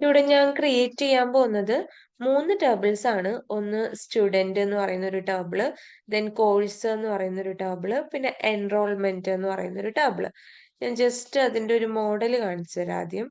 ഇവിടെ ഞാൻ ക്രിയേറ്റ് ചെയ്യാൻ പോകുന്നത് 3 ടേബിൾസ് ആണ്. ഒന്ന് സ്റ്റുഡന്റ് എന്ന് പറയുന്ന ഒരു ടേബിള്, ദെൻ കോഴ്സ് എന്ന് പറയുന്ന ഒരു ടേബിള്, പിന്നെ എൻറോൾമെന്റ് എന്ന് പറയുന്ന ഒരു ടേബിള്. ഞാൻ ജസ്റ്റ് അതിന്റെ ഒരു മോഡൽ കാണിച്ചു തരാം ആദ്യം.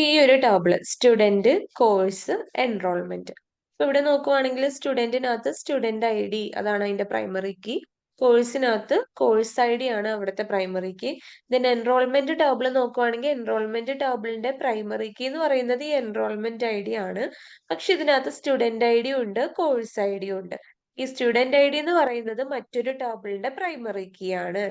ഈ ഒരു ടേബിള് സ്റ്റുഡന്റ്, കോഴ്സ്, എൻറോൾമെന്റ്. അപ്പൊ ഇവിടെ നോക്കുവാണെങ്കിൽ സ്റ്റുഡന്റിനകത്ത് സ്റ്റുഡന്റ് ഐ ഡി അതാണ് അതിന്റെ പ്രൈമറി കീ. കോഴ്സിനകത്ത് കോഴ്സ് ഐ ഡി ആണ് അവിടുത്തെ primary key. Then enrolment table നോക്കുവാണെങ്കിൽ എൻറോൾമെന്റ് ടേബിളിന്റെ പ്രൈമറി കീ എന്ന് പറയുന്നത് ഈ എൻറോൾമെന്റ് ഐ ഡി ആണ്. പക്ഷെ ഇതിനകത്ത് സ്റ്റുഡന്റ് ഐ ഡി ഉണ്ട്, കോഴ്സ് ഐ ഡി ഉണ്ട്. ഈ സ്റ്റുഡന്റ് ഐ ഡി എന്ന് പറയുന്നത് മറ്റൊരു ടേബിളിന്റെ പ്രൈമറി കീ ആണ്.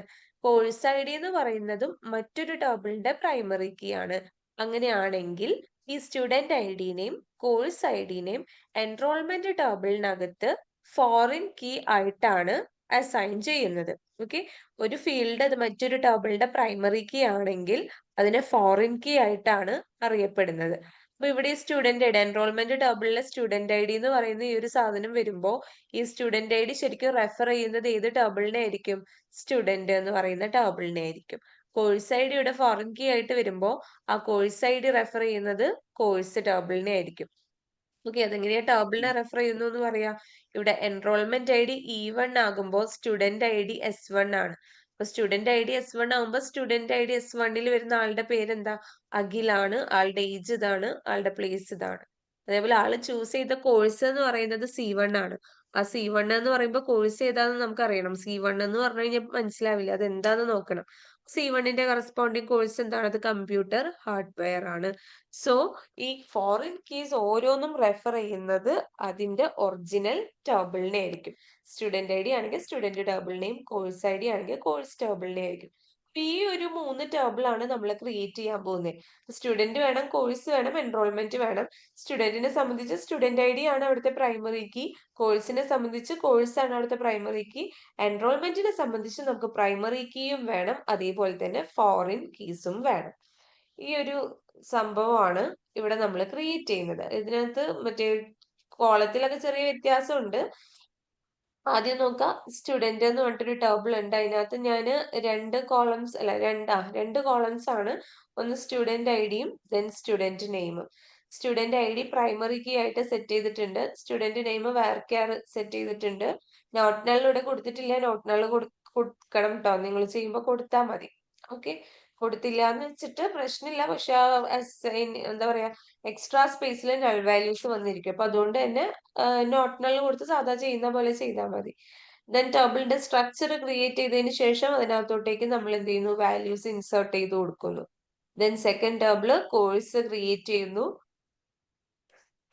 കോഴ്സ് ഐ ഡി എന്ന് പറയുന്നതും മറ്റൊരു ടേബിളിന്റെ പ്രൈമറി കീ ആണ്. അങ്ങനെയാണെങ്കിൽ ഈ സ്റ്റുഡന്റ് ഐ ഡിനെയും കോഴ്സ് ഐ ഡിനെയും എൻറോൾമെന്റ് ടേബിളിനകത്ത് ഫോറിൻ കീ ആയിട്ടാണ് അസൈൻ ചെയ്യുന്നത്. ഓക്കെ, ഒരു ഫീൽഡ് അത് മറ്റൊരു ടേബിളിന്റെ പ്രൈമറി കീ ആണെങ്കിൽ അതിനെ ഫോറിൻ കീ ആയിട്ടാണ് അറിയപ്പെടുന്നത്. അപ്പൊ ഇവിടെ സ്റ്റുഡന്റ് ഐ ഡി എൻറോൾമെന്റ് ടേബിളിലെ സ്റ്റുഡന്റ് ഐ ഡി എന്ന് പറയുന്ന ഈ ഒരു സാധനം വരുമ്പോൾ ഈ സ്റ്റുഡന്റ് ഐ ഡി ശരിക്കും റെഫർ ചെയ്യുന്നത് ഏത് ടേബിളിനെ ആയിരിക്കും? സ്റ്റുഡന്റ് എന്ന് പറയുന്ന ടേബിളിനെ ആയിരിക്കും. കോഴ്സ് ഐ ഡിയുടെ ഫോറിൻ കീ ആയിട്ട് വരുമ്പോൾ ആ കോഴ്സ് ഐ ഡി റെഫർ ചെയ്യുന്നത് കോഴ്സ് ടേബിളിനെ ആയിരിക്കും. ഓക്കെ, അതെങ്ങനെയാ ടേബിളിനെ റെഫർ ചെയ്യുന്നു എന്ന് പറയാം. ഇവിടെ എൻറോൾമെന്റ് ഐ ഡി E1 ആകുമ്പോൾ സ്റ്റുഡന്റ് ഐ ഡി S1 ആണ്. അപ്പൊ സ്റ്റുഡന്റ് ഐ ഡി S1 ആകുമ്പോൾ സ്റ്റുഡന്റ് ഐ ഡി S1 വരുന്ന ആളുടെ പേരെന്താ? അഖിലാണ്. ആളുടെ ഏജ് ഇതാണ്, ആളുടെ പ്ലേസ് ഇതാണ്. അതേപോലെ ആള് ചൂസ് ചെയ്ത കോഴ്സ് എന്ന് പറയുന്നത് C1 ആണ്. ആ C1 എന്ന് പറയുമ്പോൾ കോഴ്സ് ഏതാണെന്ന് നമുക്ക് അറിയണം. C1 എന്ന് പറഞ്ഞു കഴിഞ്ഞാൽ മനസ്സിലാവില്ല, അത് എന്താന്ന് നോക്കണം. C1ന്റെ കറസ്പോണ്ടിങ് കോഴ്സ് എന്താണ്? അത് കമ്പ്യൂട്ടർ ഹാർഡ്വെയർ ആണ്. സോ ഈ ഫോറിൻ കീസ് ഓരോന്നും റെഫർ ചെയ്യുന്നത് അതിന്റെ ഒറിജിനൽ ടേബിളിനെ ആയിരിക്കും. സ്റ്റുഡന്റ് ഐ ഡി ആണെങ്കിൽ സ്റ്റുഡന്റ് ടേബിളിനെയും കോഴ്സ് ഐ ഡി ആണെങ്കിൽ കോഴ്സ് ടേബിളിനെ ആയിരിക്കും. ഈ ഒരു 3 ടേബിളാണ് നമ്മൾ ക്രിയേറ്റ് ചെയ്യാൻ പോകുന്നത്. സ്റ്റുഡന്റ് വേണം, കോഴ്സ് വേണം, എൻറോൾമെന്റ് വേണം. സ്റ്റുഡന്റിനെ സംബന്ധിച്ച് സ്റ്റുഡന്റ് ഐ ഡി ആണ് അവിടുത്തെ പ്രൈമറി കീ. കോഴ്സിനെ സംബന്ധിച്ച് കോഴ്സ് ആണ് അവിടുത്തെ പ്രൈമറി കീ. എൻറോൾമെന്റിനെ സംബന്ധിച്ച് നമുക്ക് പ്രൈമറി കീയും വേണം, അതേപോലെ തന്നെ ഫോറിൻ കീസും വേണം. ഈ ഒരു സംഭവമാണ് ഇവിടെ നമ്മൾ ക്രിയേറ്റ് ചെയ്യുന്നത്. ഇതിനകത്ത് മറ്റേ കോളത്തിലൊക്കെ ചെറിയ വ്യത്യാസമുണ്ട്. ആദ്യം നോക്കാം, സ്റ്റുഡന്റ് എന്ന് പറഞ്ഞിട്ടൊരു ടേബിൾ ഉണ്ട്. അതിനകത്ത് ഞാൻ രണ്ട് കോളംസ് ആണ്. ഒന്ന് സ്റ്റുഡന്റ് ഐ ഡിയും ദെൻ സ്റ്റുഡന്റ് നെയിമും. Student I D primary key ആയിട്ട് സെറ്റ് ചെയ്തിട്ടുണ്ട്. സ്റ്റുഡന്റ് നെയിം വേർക്യാർ സെറ്റ് ചെയ്തിട്ടുണ്ട്. നോട്ട് നൾ ഇവിടെ കൊടുത്തിട്ടില്ല. നോട്ട് നൾ കൊടുക്കണം കേട്ടോ, നിങ്ങൾ ചെയ്യുമ്പോൾ കൊടുത്താൽ മതി. ഓക്കെ, കൊടുത്തില്ല എന്ന് വെച്ചിട്ട് പ്രശ്നമില്ല. പക്ഷെ എന്താ പറയാ, എക്സ്ട്രാ സ്പേസിൽ നൾ വാല്യൂസ് വന്നിരിക്കും. അപ്പൊ അതുകൊണ്ട് തന്നെ നോട്ട് നൾ കൊടുത്ത് സാധാ ചെയ്യുന്ന പോലെ ചെയ്താൽ മതി. ദെൻ ടേബിളിന്റെ സ്ട്രക്ചർ ക്രിയേറ്റ് ചെയ്തതിന് ശേഷം അതിനകത്തോട്ടേക്ക് നമ്മൾ എന്ത് ചെയ്യുന്നു? വാല്യൂസ് ഇൻസേർട്ട് ചെയ്ത് കൊടുക്കുന്നു. Then second table course create ചെയ്യുന്നു.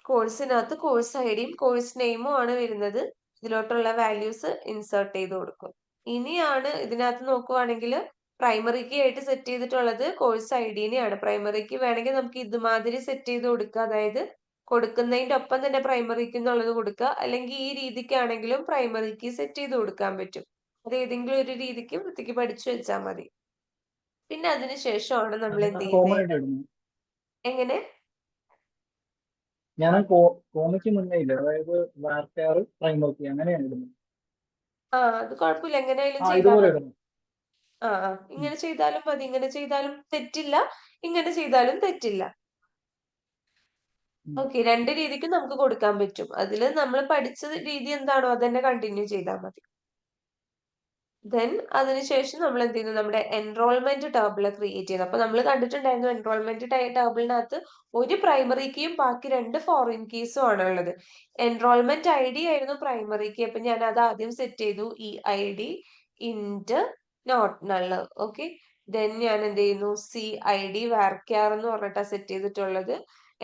കോഴ്സിനകത്ത് കോഴ്സ് ഐ ഡിയും കോഴ്സ് നെയിമും ആണ് വരുന്നത്. ഇതിലോട്ടുള്ള വാല്യൂസ് ഇൻസേർട്ട് ചെയ്ത് കൊടുക്കും. ഇനിയാണ് ഇതിനകത്ത് നോക്കുവാണെങ്കിൽ പ്രൈമറി കീ ആയിട്ട് സെറ്റ് ചെയ്തിട്ടുള്ളത് കോഴ്സ് ഐ ഡിനെയാണ്. പ്രൈമറി കീ വേണമെങ്കിൽ നമുക്ക് ഇതുമാതിരി സെറ്റ് ചെയ്ത് കൊടുക്കുക. അതായത് കൊടുക്കുന്നതിന്റെ ഒപ്പം തന്നെ പ്രൈമറി കീ എന്നുള്ളത് കൊടുക്കുക. അല്ലെങ്കിൽ ഈ രീതിക്കാണെങ്കിലും പ്രൈമറി കീ സെറ്റ് ചെയ്ത് കൊടുക്കാൻ പറ്റും. അത് ഏതെങ്കിലും ഒരു രീതിക്ക് വൃത്തിക്ക് പഠിച്ചു വെച്ചാൽ മതി. പിന്നെ അതിനുശേഷമാണ് നമ്മൾ എന്ത് ചെയ്യുന്നത്? എങ്ങനെ? ഞാൻ കോമയ്ക്ക് മുന്നേ ഇല്ല, അതായത് വാർത്തയാറ് പ്രൈമറി അങ്ങനെയാണ് ഇടുന്നത്. അത് കുഴപ്പമില്ല, എങ്ങനെയായാലും ചെയ്താൽ ഇതുപോലെ മതി. ഇടണം. ഇങ്ങനെ ചെയ്താലും മതി, ഇങ്ങനെ ചെയ്താലും തെറ്റില്ല, ഇങ്ങനെ ചെയ്താലും തെറ്റില്ല. ഓക്കെ, രണ്ട് രീതിക്കും നമുക്ക് കൊടുക്കാൻ പറ്റും. അതിൽ നമ്മൾ പഠിച്ച രീതി എന്താണോ അത് തന്നെ കണ്ടിന്യൂ ചെയ്താൽ മതി. ദെൻ അതിനുശേഷം നമ്മൾ എന്ത് ചെയ്യുന്നു? നമ്മുടെ എൻറോൾമെന്റ് ടേബിൾ ക്രിയേറ്റ് ചെയ്യുന്നു. അപ്പൊ നമ്മൾ കണ്ടിട്ടുണ്ടായിരുന്നു എൻറോൾമെന്റ് ടേബിളിനകത്ത് ഒരു പ്രൈമറി കീയും ബാക്കി 2 ഫോറിൻ കീസും ആണ് ഉള്ളത്. എൻറോൾമെന്റ് ഐ ഡി ആയിരുന്നു പ്രൈമറി കീ. അപ്പൊ ഞാൻ അത് ആദ്യം സെറ്റ് ചെയ്തു. ഈ I D int not null. Okay, then ഞാൻ എന്ത് ചെയ്യുന്നു? സി ഐ ഡി വാർക്യാർ എന്ന് പറഞ്ഞിട്ടാണ് സെറ്റ് ചെയ്തിട്ടുള്ളത്.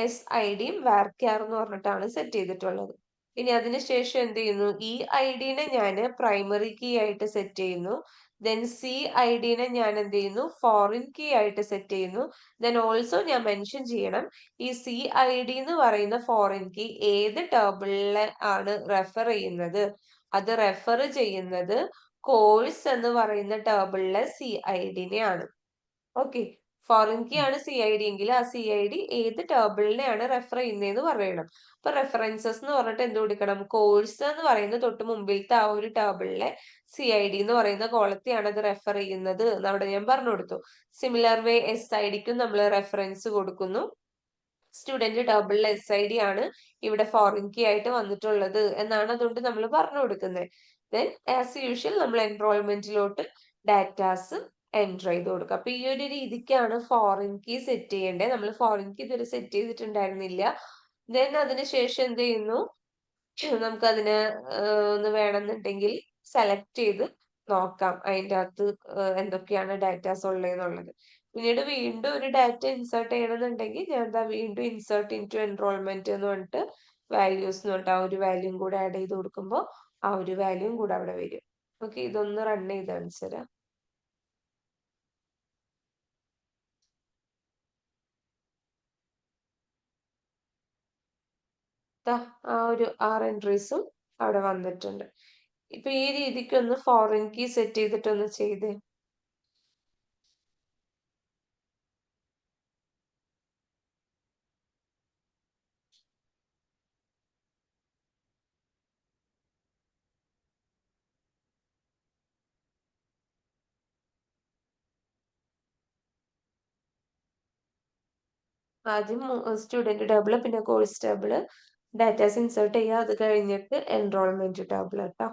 എസ് ഐ ഡിയും വാർക്യാർ എന്ന് പറഞ്ഞിട്ടാണ് സെറ്റ് ചെയ്തിട്ടുള്ളത്. ഇനി അതിനുശേഷം എന്ത് ചെയ്യുന്നു? ഈ ഐ ഡിനെ ഞാൻ പ്രൈമറി കീ ആയിട്ട് സെറ്റ് ചെയ്യുന്നു. ദെൻ സി ഐ ഡിനെ ഞാൻ എന്ത് ചെയ്യുന്നു? ഫോറിൻ കീ ആയിട്ട് സെറ്റ് ചെയ്യുന്നു. ദെൻ ഓൾസോ ഞാൻ മെൻഷൻ ചെയ്യണം, ഈ സി ഐ ഡി എന്ന് പറയുന്ന ഫോറിൻ കീ ഏത് ടേബിളിലെ ആണ് റെഫർ ചെയ്യുന്നത്? അത് റെഫർ ചെയ്യുന്നത് കോഴ്സ് എന്ന് പറയുന്ന ടേബിളിലെ സി ഐ ഡിനെയാണ്. ഓക്കെ, ഫോറിൻ കീ ആണ് CID എങ്കിൽ ആ CID ഏത് ടേബിളിനെയാണ് റെഫർ ചെയ്യുന്നതെന്ന് പറയണം. അപ്പൊ റെഫറൻസസ് എന്ന് പറഞ്ഞിട്ട് എന്ത് കൊടുക്കണം? കോഴ്സ് എന്ന് പറയുന്ന തൊട്ട് മുമ്പിലത്തെ ആ ഒരു ടേബിളിലെ CID എന്ന് പറയുന്ന കോളത്തെയാണ് അത് റെഫർ ചെയ്യുന്നത് എന്ന് അവിടെ ഞാൻ പറഞ്ഞു കൊടുത്തു. സിമിലർ വേ SIDക്കും നമ്മൾ റെഫറൻസ് കൊടുക്കുന്നു. സ്റ്റുഡന്റ് ടേബിളിലെ SID ആണ് ഇവിടെ ഫോറിൻ കീ ആയിട്ട് വന്നിട്ടുള്ളത് എന്നാണ് അതുകൊണ്ട് നമ്മൾ പറഞ്ഞു കൊടുക്കുന്നത്. ദെൻ ആസ് യൂഷ്വൽ നമ്മൾ എൻറോൾമെന്റിലോട്ട് ഡാറ്റാസ് എൻറ്റർ ചെയ്ത് കൊടുക്കുക. അപ്പൊ ഈ ഒരു രീതിക്കാണ് ഫോറിൻ കീ സെറ്റ് ചെയ്യേണ്ടത്. നമ്മൾ ഫോറിൻ കീ ഇതുവരെ സെറ്റ് ചെയ്തിട്ടുണ്ടായിരുന്നില്ല. ദെൻ അതിനുശേഷം എന്ത് ചെയ്യുന്നു? നമുക്ക് അതിന് ഒന്ന് വേണമെന്നുണ്ടെങ്കിൽ സെലക്ട് ചെയ്ത് നോക്കാം അതിൻ്റെ അകത്ത് എന്തൊക്കെയാണ് ഡാറ്റാസ് ഉള്ളതെന്നുള്ളത്. പിന്നീട് വീണ്ടും ഒരു ഡാറ്റ ഇൻസേർട്ട് ചെയ്യണമെന്നുണ്ടെങ്കിൽ ഞാൻ എന്താ വീണ്ടും ഇൻസേർട്ട് ഇൻ ടു എൻറോൾമെന്റ് എന്ന് പറഞ്ഞിട്ട് വാല്യൂസ് എന്ന് പറഞ്ഞിട്ട് ആ ഒരു വാല്യൂം കൂടെ ആഡ് ചെയ്ത് കൊടുക്കുമ്പോൾ ആ ഒരു വാല്യൂം കൂടെ അവിടെ വരും. ഓക്കെ, ഇതൊന്ന് റൺ ചെയ്ത് കാണിച്ചു തരാം. ആ ഒരു 6 എൻട്രീസും അവിടെ വന്നിട്ടുണ്ട്. ഇപ്പൊ ഈ രീതിക്കൊന്ന് ഫോറിൻ കീ സെറ്റ് ചെയ്തിട്ടൊന്ന് ചെയ്തേ. ആദ്യം സ്റ്റുഡന്റ് ടേബിള്, പിന്നെ കോഴ്സ് ടേബിള്, ഡാറ്റാസ് ഇൻസേർട്ട് ചെയ്യുക. അത് കഴിഞ്ഞിട്ട് എൻറോൾമെന്റ് ടേബിൾ കേട്ടോ.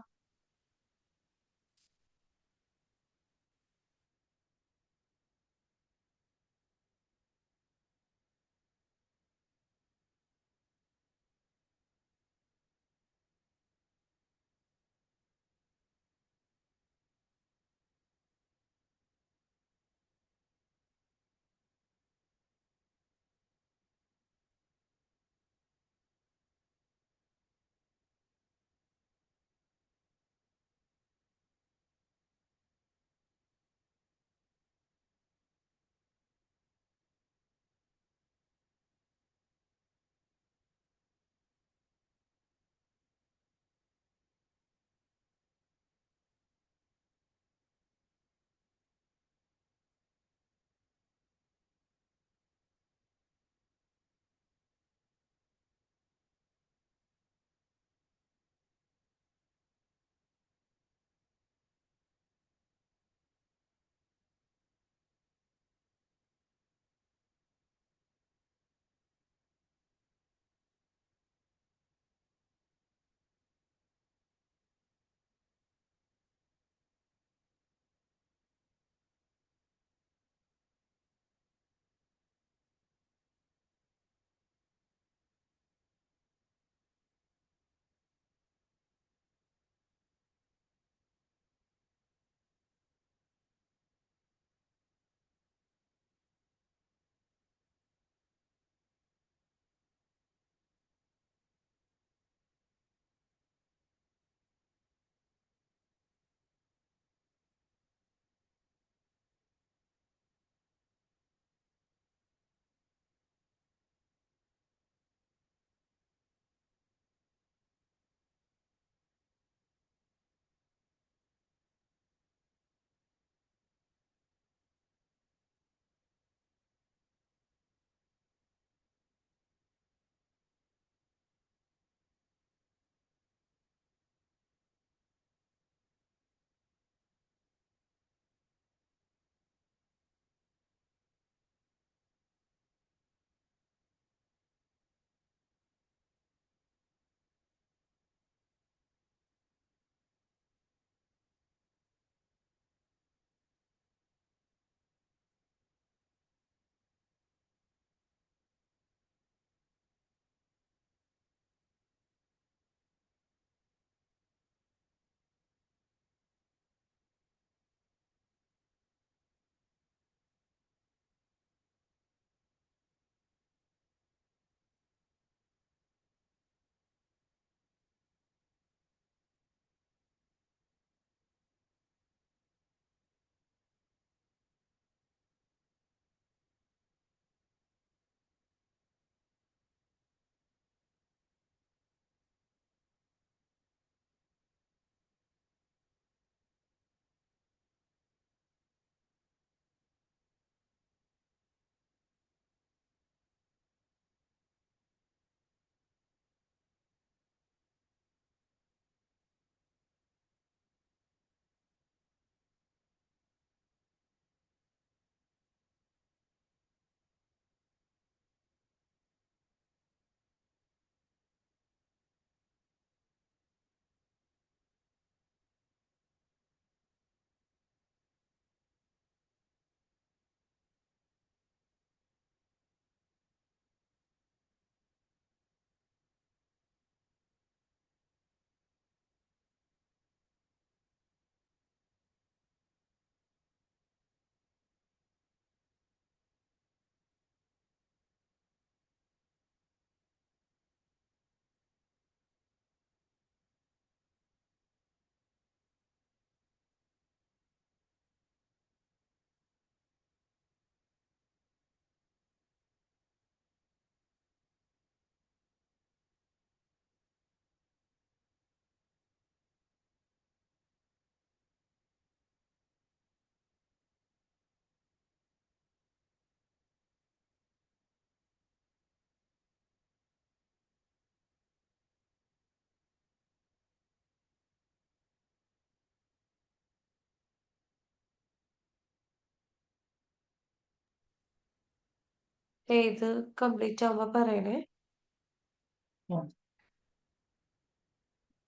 ഇത് കംപ്ലീറ്റ് ആവുമ്പോ പറയണേ.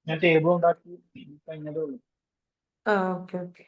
ഞാൻ ടേബിൾ ഉണ്ടാക്കി കഴിഞ്ഞതേ ഉള്ളൂ. Okay okay.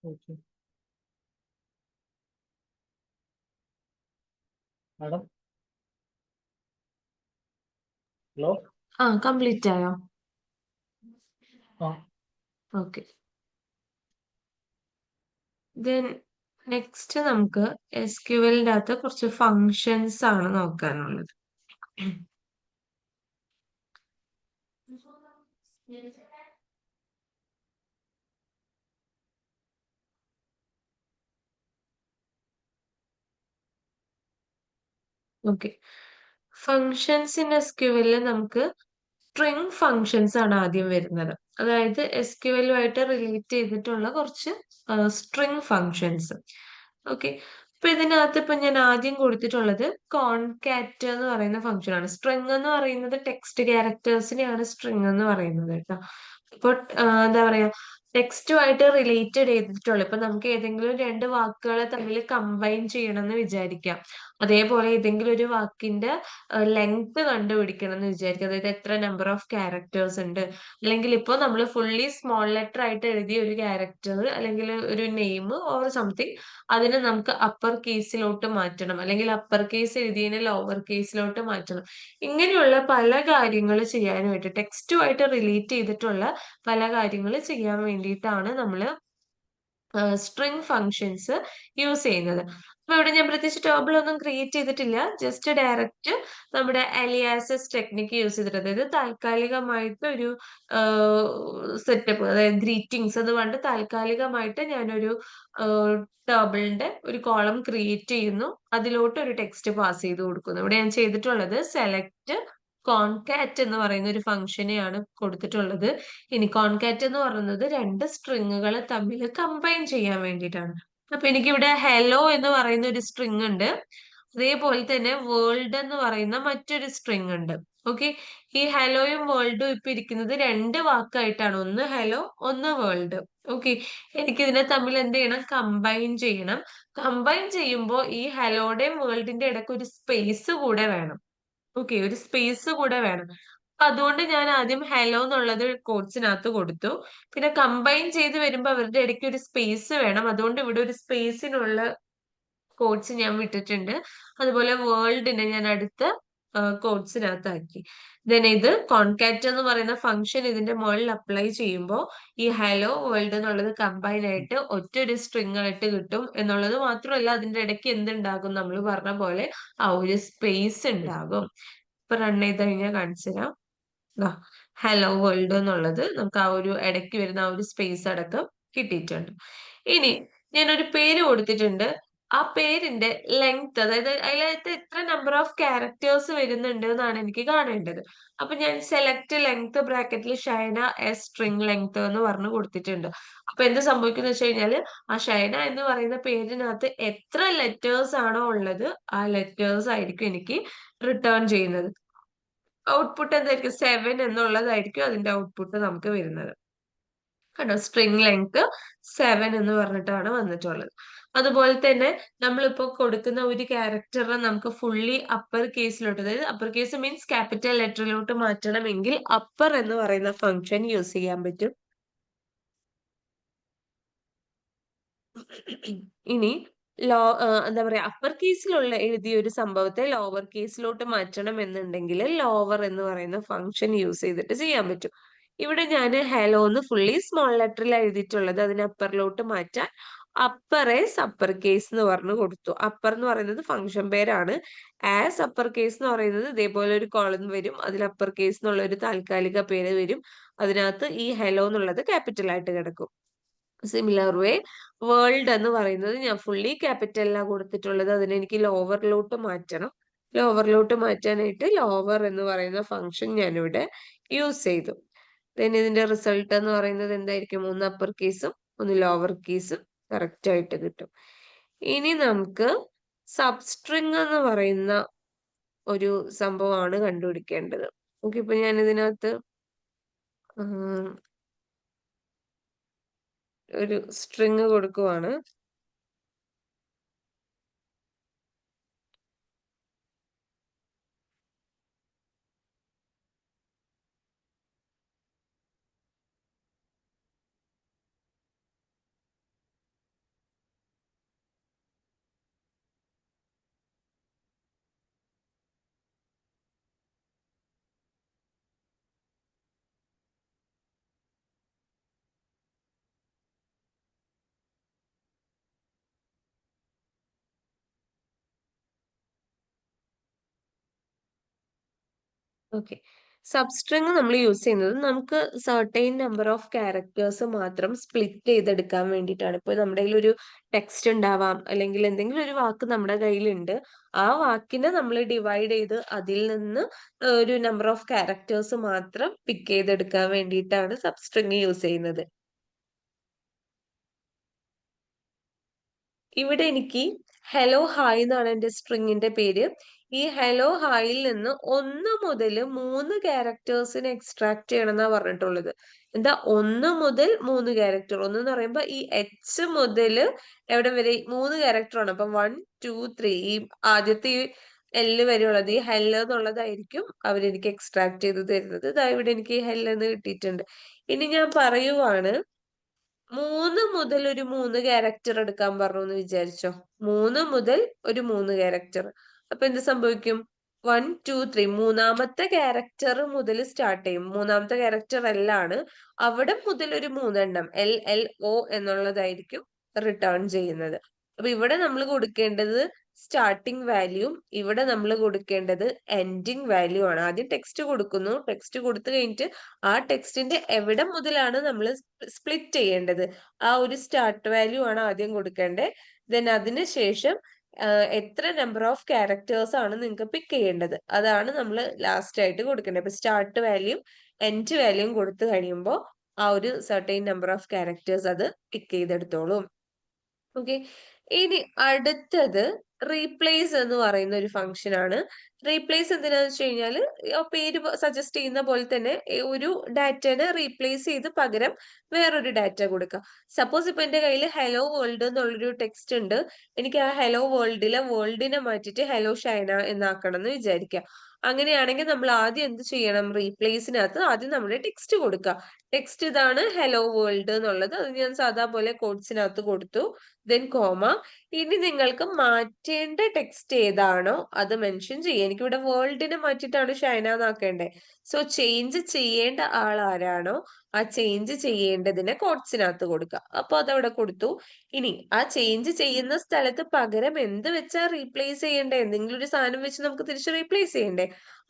Okay madam. Hello. Complete ആയോ? ആ ഓക്കെ. ദെൻ നെക്സ്റ്റ് നമുക്ക് SQLന്റെ അകത്ത് കുറച്ച് ഫങ്ഷൻസ് ആണ് നോക്കാനുള്ളത്. ഓക്കെ. ഫങ്ഷൻസ് ഇൻ SQL നമുക്ക് സ്ട്രിംഗ് ഫങ്ഷൻസ് ആണ് ആദ്യം വരുന്നത്. അതായത് SQL-ആയിട്ട് റിലേറ്റ് ചെയ്തിട്ടുള്ള കുറച്ച് സ്ട്രിംഗ് ഫങ്ഷൻസ്. ഓക്കെ. അപ്പൊ ഇതിനകത്ത് ഇപ്പൊ ഞാൻ ആദ്യം കൊടുത്തിട്ടുള്ളത് കോൺകാറ്റ് എന്ന് പറയുന്ന ഫംഗ്ഷൻ ആണ്. സ്ട്രിംഗ് എന്ന് പറയുന്നത് ടെക്സ്റ്റ് ക്യാരക്ടേഴ്സിനെയാണ് സ്ട്രിംഗ് എന്ന് പറയുന്നത് കേട്ടോ. ഇപ്പൊ എന്താ പറയാ, ടെക്സ്റ്റുമായിട്ട് റിലേറ്റഡ് ചെയ്തിട്ടുള്ള, ഇപ്പൊ നമുക്ക് ഏതെങ്കിലും രണ്ട് വാക്കുകളെ തമ്മിൽ കമ്പൈൻ ചെയ്യണം എന്ന് വിചാരിക്കാം. അതേപോലെ ഏതെങ്കിലും ഒരു വാക്കിന്റെ ലെങ്ത് കണ്ടുപിടിക്കണം എന്ന് വിചാരിക്കുക. അതായത് എത്ര നമ്പർ ഓഫ് ക്യാരക്ടേഴ്സ് ഉണ്ട്, അല്ലെങ്കിൽ ഇപ്പോൾ നമ്മൾ ഫുള്ളി സ്മോൾ ലെറ്റർ ആയിട്ട് എഴുതിയ ഒരു ക്യാരക്ടർ അല്ലെങ്കിൽ ഒരു നെയിം ഓർ സംതിങ്, അതിനെ നമുക്ക് അപ്പർ കേസിലോട്ട് മാറ്റണം, അല്ലെങ്കിൽ അപ്പർ കേസ് എഴുതിയതിനെ ലോവർ കേസിലോട്ട് മാറ്റണം. ഇങ്ങനെയുള്ള പല കാര്യങ്ങൾ ചെയ്യാനായിട്ട് ടെക്സ്റ്റുമായിട്ട് റിലേറ്റ് ചെയ്തിട്ടുള്ള പല കാര്യങ്ങൾ ചെയ്യാൻ വേണ്ടിയിട്ടാണ് നമ്മൾ സ്ട്രിംഗ് ഫങ്ഷൻസ് യൂസ് ചെയ്യുന്നത്. അപ്പൊ ഇവിടെ ഞാൻ പ്രത്യേകിച്ച് ടേബിൾ ഒന്നും ക്രിയേറ്റ് ചെയ്തിട്ടില്ല. ജസ്റ്റ് ഡയറക്റ്റ് നമ്മുടെ അലിയാസസ് ടെക്നിക്ക് യൂസ് ചെയ്തിട്ട്, അതായത് താൽക്കാലികമായിട്ട് ഒരു സെറ്റപ്പ്, അതായത് ഗ്രീറ്റിംഗ്സ് അത് കൊണ്ട് താൽക്കാലികമായിട്ട് ഞാനൊരു ടേബിളിന്റെ ഒരു കോളം ക്രിയേറ്റ് ചെയ്യുന്നു, അതിലോട്ട് ഒരു ടെക്സ്റ്റ് പാസ് ചെയ്ത് കൊടുക്കുന്നു. ഇവിടെ ഞാൻ ചെയ്തിട്ടുള്ളത് സെലക്ട് കോൺകാറ്റ് എന്ന് പറയുന്ന ഒരു ഫംഗ്ഷനെയാണ് കൊടുത്തിട്ടുള്ളത്. ഇനി കോൺകാറ്റ് എന്ന് പറയുന്നത് രണ്ട് സ്ട്രിങ്ങുകളെ തമ്മിൽ കമ്പൈൻ ചെയ്യാൻ വേണ്ടിയിട്ടാണ്. അപ്പൊ എനിക്കിവിടെ ഹെലോ എന്ന് പറയുന്ന ഒരു സ്ട്രിങ് ഉണ്ട്, അതേപോലെ തന്നെ വേൾഡ് എന്ന് പറയുന്ന മറ്റൊരു സ്ട്രിങ് ഉണ്ട്. ഓക്കെ. ഈ ഹെലോയും വേൾഡും ഇപ്പൊ ഇരിക്കുന്നത് രണ്ട് വാക്കായിട്ടാണ്, ഒന്ന് ഹെലോ ഒന്ന് വേൾഡ്. ഓക്കെ. എനിക്ക് ഇതിനെ തമ്മിൽ എന്ത് ചെയ്യണം, കമ്പൈൻ ചെയ്യണം. കമ്പൈൻ ചെയ്യുമ്പോൾ ഈ ഹെലോയുടെയും വേൾഡിന്റെ ഇടയ്ക്ക് ഒരു സ്പേസ് കൂടെ വേണം. ഓക്കെ, ഒരു സ്പേസ് കൂടെ വേണം. അതുകൊണ്ട് ഞാൻ ആദ്യം ഹലോ എന്നുള്ളത് കോഡ്സിനകത്ത് കൊടുത്തു. പിന്നെ കമ്പൈൻ ചെയ്ത് വരുമ്പോ അവരുടെ ഇടയ്ക്ക് ഒരു സ്പേസ് വേണം. അതുകൊണ്ട് ഇവിടെ ഒരു സ്പേസിനുള്ള കോഡ്സ് ഞാൻ വിട്ടിട്ടുണ്ട്. അതുപോലെ വേൾഡിനെ ഞാൻ അടുത്ത കോഡ്സിനകത്താക്കി. ദെൻ ഇത് കോൺകാറ്റ് എന്ന് പറയുന്ന ഫംഗ്ഷൻ ഇതിന്റെ മുകളിൽ അപ്ലൈ ചെയ്യുമ്പോൾ ഈ ഹലോ വേൾഡ് എന്നുള്ളത് കമ്പൈൻ ആയിട്ട് ഒറ്റ ഒരു സ്ട്രിങ് ആയിട്ട് കിട്ടും എന്നുള്ളത് മാത്രമല്ല, അതിന്റെ ഇടയ്ക്ക് എന്തുണ്ടാകും, നമ്മൾ പറഞ്ഞ പോലെ ആ ഒരു സ്പേസ് ഉണ്ടാകും. ഇപ്പൊ റൺ ചെയ്ത് കഴിഞ്ഞാൽ കാണിച്ചു തരാം. ഹലോ വേൾഡ് എന്നുള്ളത് നമുക്ക് ആ ഒരു ഇടയ്ക്ക് വരുന്ന ആ ഒരു സ്പേസ് അടക്കം കിട്ടിയിട്ടുണ്ട്. ഇനി ഞാനൊരു പേര് കൊടുത്തിട്ടുണ്ട്. ആ പേരിന്റെ ലെങ്ത്, അതായത് അതിനകത്ത് എത്ര നമ്പർ ഓഫ് ക്യാരക്ടേഴ്സ് വരുന്നുണ്ട് എന്നാണ് എനിക്ക് കാണേണ്ടത്. അപ്പൊ ഞാൻ സെലക്ട് ലെങ്ത് ബ്രാക്കറ്റിൽ ഷൈന എസ് സ്ട്രിംഗ് ലെങ്ത് എന്ന് പറഞ്ഞു കൊടുത്തിട്ടുണ്ട്. അപ്പൊ എന്ത് സംഭവിക്കുന്ന വെച്ച് കഴിഞ്ഞാല് ആ ഷൈന എന്ന് പറയുന്ന പേരിനകത്ത് എത്ര ലെറ്റേഴ്സ് ആണോ ഉള്ളത് ആ ലെറ്റേഴ്സ് ആയിരിക്കും എനിക്ക് റിട്ടേൺ ചെയ്യുന്നത്. ഔട്ട്പുട്ട് എന്തായിരിക്കും, 7 എന്നുള്ളതായിരിക്കും അതിന്റെ ഔട്ട്പുട്ട് നമുക്ക് വരുന്നത്. കണ്ടോ, സ്ട്രിംഗ് ലെങ്ത് 7 എന്ന് പറഞ്ഞിട്ടാണ് വന്നിട്ടുള്ളത്. അതുപോലെ തന്നെ നമ്മളിപ്പോ കൊടുക്കുന്ന ഒരു ക്യാരക്ടറിനെ നമുക്ക് ഫുള്ളി അപ്പർ കേസിലോട്ട്, അതായത് അപ്പർ കേസ് മീൻസ് ക്യാപിറ്റൽ ലെറ്ററിലോട്ട് മാറ്റണമെങ്കിൽ അപ്പർ എന്ന് പറയുന്ന ഫംഗ്ഷൻ യൂസ് ചെയ്യാൻ പറ്റും. ഇനി എന്താ പറയാ, അപ്പർ കേസിലുള്ള എഴുതിയ ഒരു സംഭവത്തെ ലോവർ കേസിലോട്ട് മാറ്റണം എന്നുണ്ടെങ്കിൽ ലോവർ എന്ന് പറയുന്ന ഫംഗ്ഷൻ യൂസ് ചെയ്തിട്ട് ചെയ്യാൻ പറ്റും. ഇവിടെ ഞാൻ ഹലോ എന്ന് ഫുള്ളി സ്മോൾ ലെറ്ററിൽ എഴുതിയിട്ടുള്ളത് അതിനെ അപ്പറിലോട്ട് മാറ്റാൻ അപ്പർ ഏസ് അപ്പർ കേസ് എന്ന് പറഞ്ഞു കൊടുത്തു. അപ്പർ എന്ന് പറയുന്നത് ഫംഗ്ഷൻ പേരാണ്. ആസ് അപ്പർ കേസ് എന്ന് പറയുന്നത് ഇതേപോലെ ഒരു കോളം വരും, അതിൽ അപ്പർ കേസ് എന്നുള്ള ഒരു താൽക്കാലിക പേര് വരും, അതിനകത്ത് ഈ ഹലോ എന്നുള്ളത് ക്യാപിറ്റൽ ആയിട്ട് കിടക്കും. സിമിലർ വേ വേൾഡ് എന്ന് പറയുന്നത് ഞാൻ ഫുള്ളി ക്യാപിറ്റലിലാണ് കൊടുത്തിട്ടുള്ളത്, അതിനെ എനിക്ക് ലോവറിലോട്ട് മാറ്റണം. ലോവറിലോട്ട് മാറ്റാനായിട്ട് ലോവർ എന്ന് പറയുന്ന ഫംഗ്ഷൻ ഞാനിവിടെ യൂസ് ചെയ്തു. ദെൻ ഇതിന്റെ റിസൾട്ട് എന്ന് പറയുന്നത് എന്തായിരിക്കും, ഒന്ന് അപ്പർ കേസും ഒന്ന് ലോവർ കേസും കറക്റ്റ് ആയിട്ട് കിട്ടും. ഇനി നമുക്ക് സബ്സ്ട്രിങ് എന്ന് പറയുന്ന ഒരു സംഭവമാണ് കണ്ടുപിടിക്കേണ്ടത്. ഓക്കെ, ഇപ്പൊ ഞാൻ ഇതിനകത്ത് ഒരു സ്ട്രിങ് കൊടുക്കുവാണ്. ഓക്കെ, സബ്സ്ട്രിങ് നമ്മൾ യൂസ് ചെയ്യുന്നത് നമുക്ക് സർട്ടൈൻ നമ്പർ ഓഫ് ക്യാരക്ടേഴ്സ് മാത്രം സ്പ്ലിറ്റ് ചെയ്തെടുക്കാൻ വേണ്ടിയിട്ടാണ്. ഇപ്പൊ നമ്മുടെ കയ്യിൽ ഒരു ടെക്സ്റ്റ് ഉണ്ടാവാം, അല്ലെങ്കിൽ എന്തെങ്കിലും ഒരു വാക്ക് നമ്മുടെ കയ്യിലുണ്ട്, ആ വാക്കിനെ നമ്മൾ ഡിവൈഡ് ചെയ്ത് അതിൽ നിന്ന് ഒരു നമ്പർ ഓഫ് ക്യാരക്ടേഴ്സ് മാത്രം പിക്ക് ചെയ്തെടുക്കാൻ വേണ്ടിയിട്ടാണ് സബ്സ്ട്രിങ് യൂസ് ചെയ്യുന്നത്. ഇവിടെ എനിക്ക് ഹലോ ഹായ് എന്നാണ് എന്റെ സ്ട്രിങ്ങിന്റെ പേര്. ഈ ഹലോ ഹായിൽ നിന്ന് 1 മുതൽ 3 ക്യാരക്ടേഴ്സിനെ എക്സ്ട്രാക്ട് ചെയ്യണം എന്നാ പറഞ്ഞിട്ടുള്ളത്. എന്താ 1 മുതൽ 3 ക്യാരക്ടർ, ഒന്ന് എന്ന് പറയുമ്പോ ഈ എച്ച് മുതൽ എവിടെ വരെ 3 ക്യാരക്ടർ ആണ്. അപ്പൊ 1 2 3 ഈ ആദ്യത്തെ ഈ എല്ല് വരെയുള്ളത് ഈ ഹെല്ല് എന്നുള്ളതായിരിക്കും അവരെനിക്ക് എക്സ്ട്രാക്ട് ചെയ്ത് തരുന്നത്. ഇതാ ഇവിടെ എനിക്ക് ഹെല്ല് എന്ന് കിട്ടിയിട്ടുണ്ട്. ഇനി ഞാൻ പറയുവാണ് 3 മുതൽ ഒരു 3 ക്യാരക്ടർ എടുക്കാൻ പറഞ്ഞു എന്ന് വിചാരിച്ചോ. 3 മുതൽ ഒരു 3 ക്യാരക്ടർ. അപ്പൊ എന്ത് സംഭവിക്കും, 1 2 3 മൂന്നാമത്തെ ക്യാരക്ടർ മുതൽ സ്റ്റാർട്ട് ചെയ്യും. മൂന്നാമത്തെ ക്യാരക്ടർ എൽ ആണ്, അവിടെ മുതൽ ഒരു 3 എണ്ണം എൽ എൽ ഒ എന്നുള്ളതായിരിക്കും റിട്ടേൺ ചെയ്യുന്നത്. അപ്പൊ ഇവിടെ നമ്മൾ കൊടുക്കേണ്ടത് സ്റ്റാർട്ടിംഗ് വാല്യൂം ഇവിടെ നമ്മൾ കൊടുക്കേണ്ടത് എൻഡിങ് വാല്യൂ ആണ്. ആദ്യം ടെക്സ്റ്റ് കൊടുക്കുന്നു, ടെക്സ്റ്റ് കൊടുത്തു കഴിഞ്ഞിട്ട് ആ ടെക്സ്റ്റിന്റെ എവിടെ മുതലാണ് നമ്മൾ സ്പ്ലിറ്റ് ചെയ്യേണ്ടത് ആ ഒരു സ്റ്റാർട്ട് വാല്യൂ ആണ് ആദ്യം കൊടുക്കേണ്ടത്. ദെൻ അതിനുശേഷം എത്ര നമ്പർ ഓഫ് ക്യാരക്ടേഴ്സ് ആണ് നിങ്ങൾക്ക് പിക്ക് ചെയ്യേണ്ടത് അതാണ് നമ്മൾ ലാസ്റ്റ് ആയിട്ട് കൊടുക്കേണ്ടത്. അപ്പൊ സ്റ്റാർട്ട് വാല്യൂ എൻഡ് വാല്യൂ കൊടുത്തു കഴിയുമ്പോൾ ആ ഒരു സർട്ടൈൻ നമ്പർ ഓഫ് ക്യാരക്ടേഴ്സ് അത് പിക്ക് ചെയ്തെടുത്തോളും. ഓക്കെ, ഇനി അടുത്തത് റീപ്ലേസ് എന്ന് പറയുന്ന ഒരു ഫംഗ്ഷൻ ആണ്. റീപ്ലേസ് എന്തിനാന്ന് വെച്ച് കഴിഞ്ഞാൽ പേര് സജസ്റ്റ് ചെയ്യുന്ന പോലെ തന്നെ ഒരു ഡാറ്റനെ റീപ്ലേസ് ചെയ്ത് പകരം വേറൊരു ഡാറ്റ കൊടുക്കുക. സപ്പോസ് ഇപ്പൊ എന്റെ കയ്യിൽ ഹലോ വേൾഡ് എന്നുള്ളൊരു ടെക്സ്റ്റ് ഉണ്ട്. എനിക്ക് ആ ഹലോ വേൾഡിലെ വേൾഡിനെ മാറ്റിയിട്ട് ഹലോ ഷൈന എന്നാക്കണം എന്ന് വിചാരിക്കുക. അങ്ങനെയാണെങ്കിൽ നമ്മൾ ആദ്യം എന്ത് ചെയ്യണം? റീപ്ലേസിനകത്ത് ആദ്യം നമ്മുടെ ടെക്സ്റ്റ് കൊടുക്കുക. ടെക്സ്റ്റ് ഇതാണ് ഹലോ വേൾഡ് എന്നുള്ളത്. അത് ഞാൻ സാധാ പോലെ കോഡ്സിനകത്ത് കൊടുത്തു. Then comma. ഇനി നിങ്ങൾക്ക് മാറ്റേണ്ട ടെക്സ്റ്റ് ഏതാണോ അത് മെൻഷൻ ചെയ്യുക. എനിക്കിവിടെ വേൾഡിനെ മാറ്റിയിട്ടാണ് ഷൈന എന്നാക്കേണ്ടത്. സോ ചേഞ്ച് ചെയ്യേണ്ട ആൾ ആരാണോ ആ ചേഞ്ച് ചെയ്യേണ്ടതിനെ കോഡ്സിനകത്ത് കൊടുക്കുക. അപ്പൊ അതവിടെ കൊടുത്തു. ഇനി ആ ചേഞ്ച് ചെയ്യുന്ന സ്ഥലത്ത് പകരം എന്ത് വെച്ചാ റീപ്ലേസ് ചെയ്യേണ്ടേ? എന്തെങ്കിലും ഒരു സാധനം വെച്ച് നമുക്ക് തിരിച്ച് റീപ്ലേസ് ചെയ്യണ്ടേ?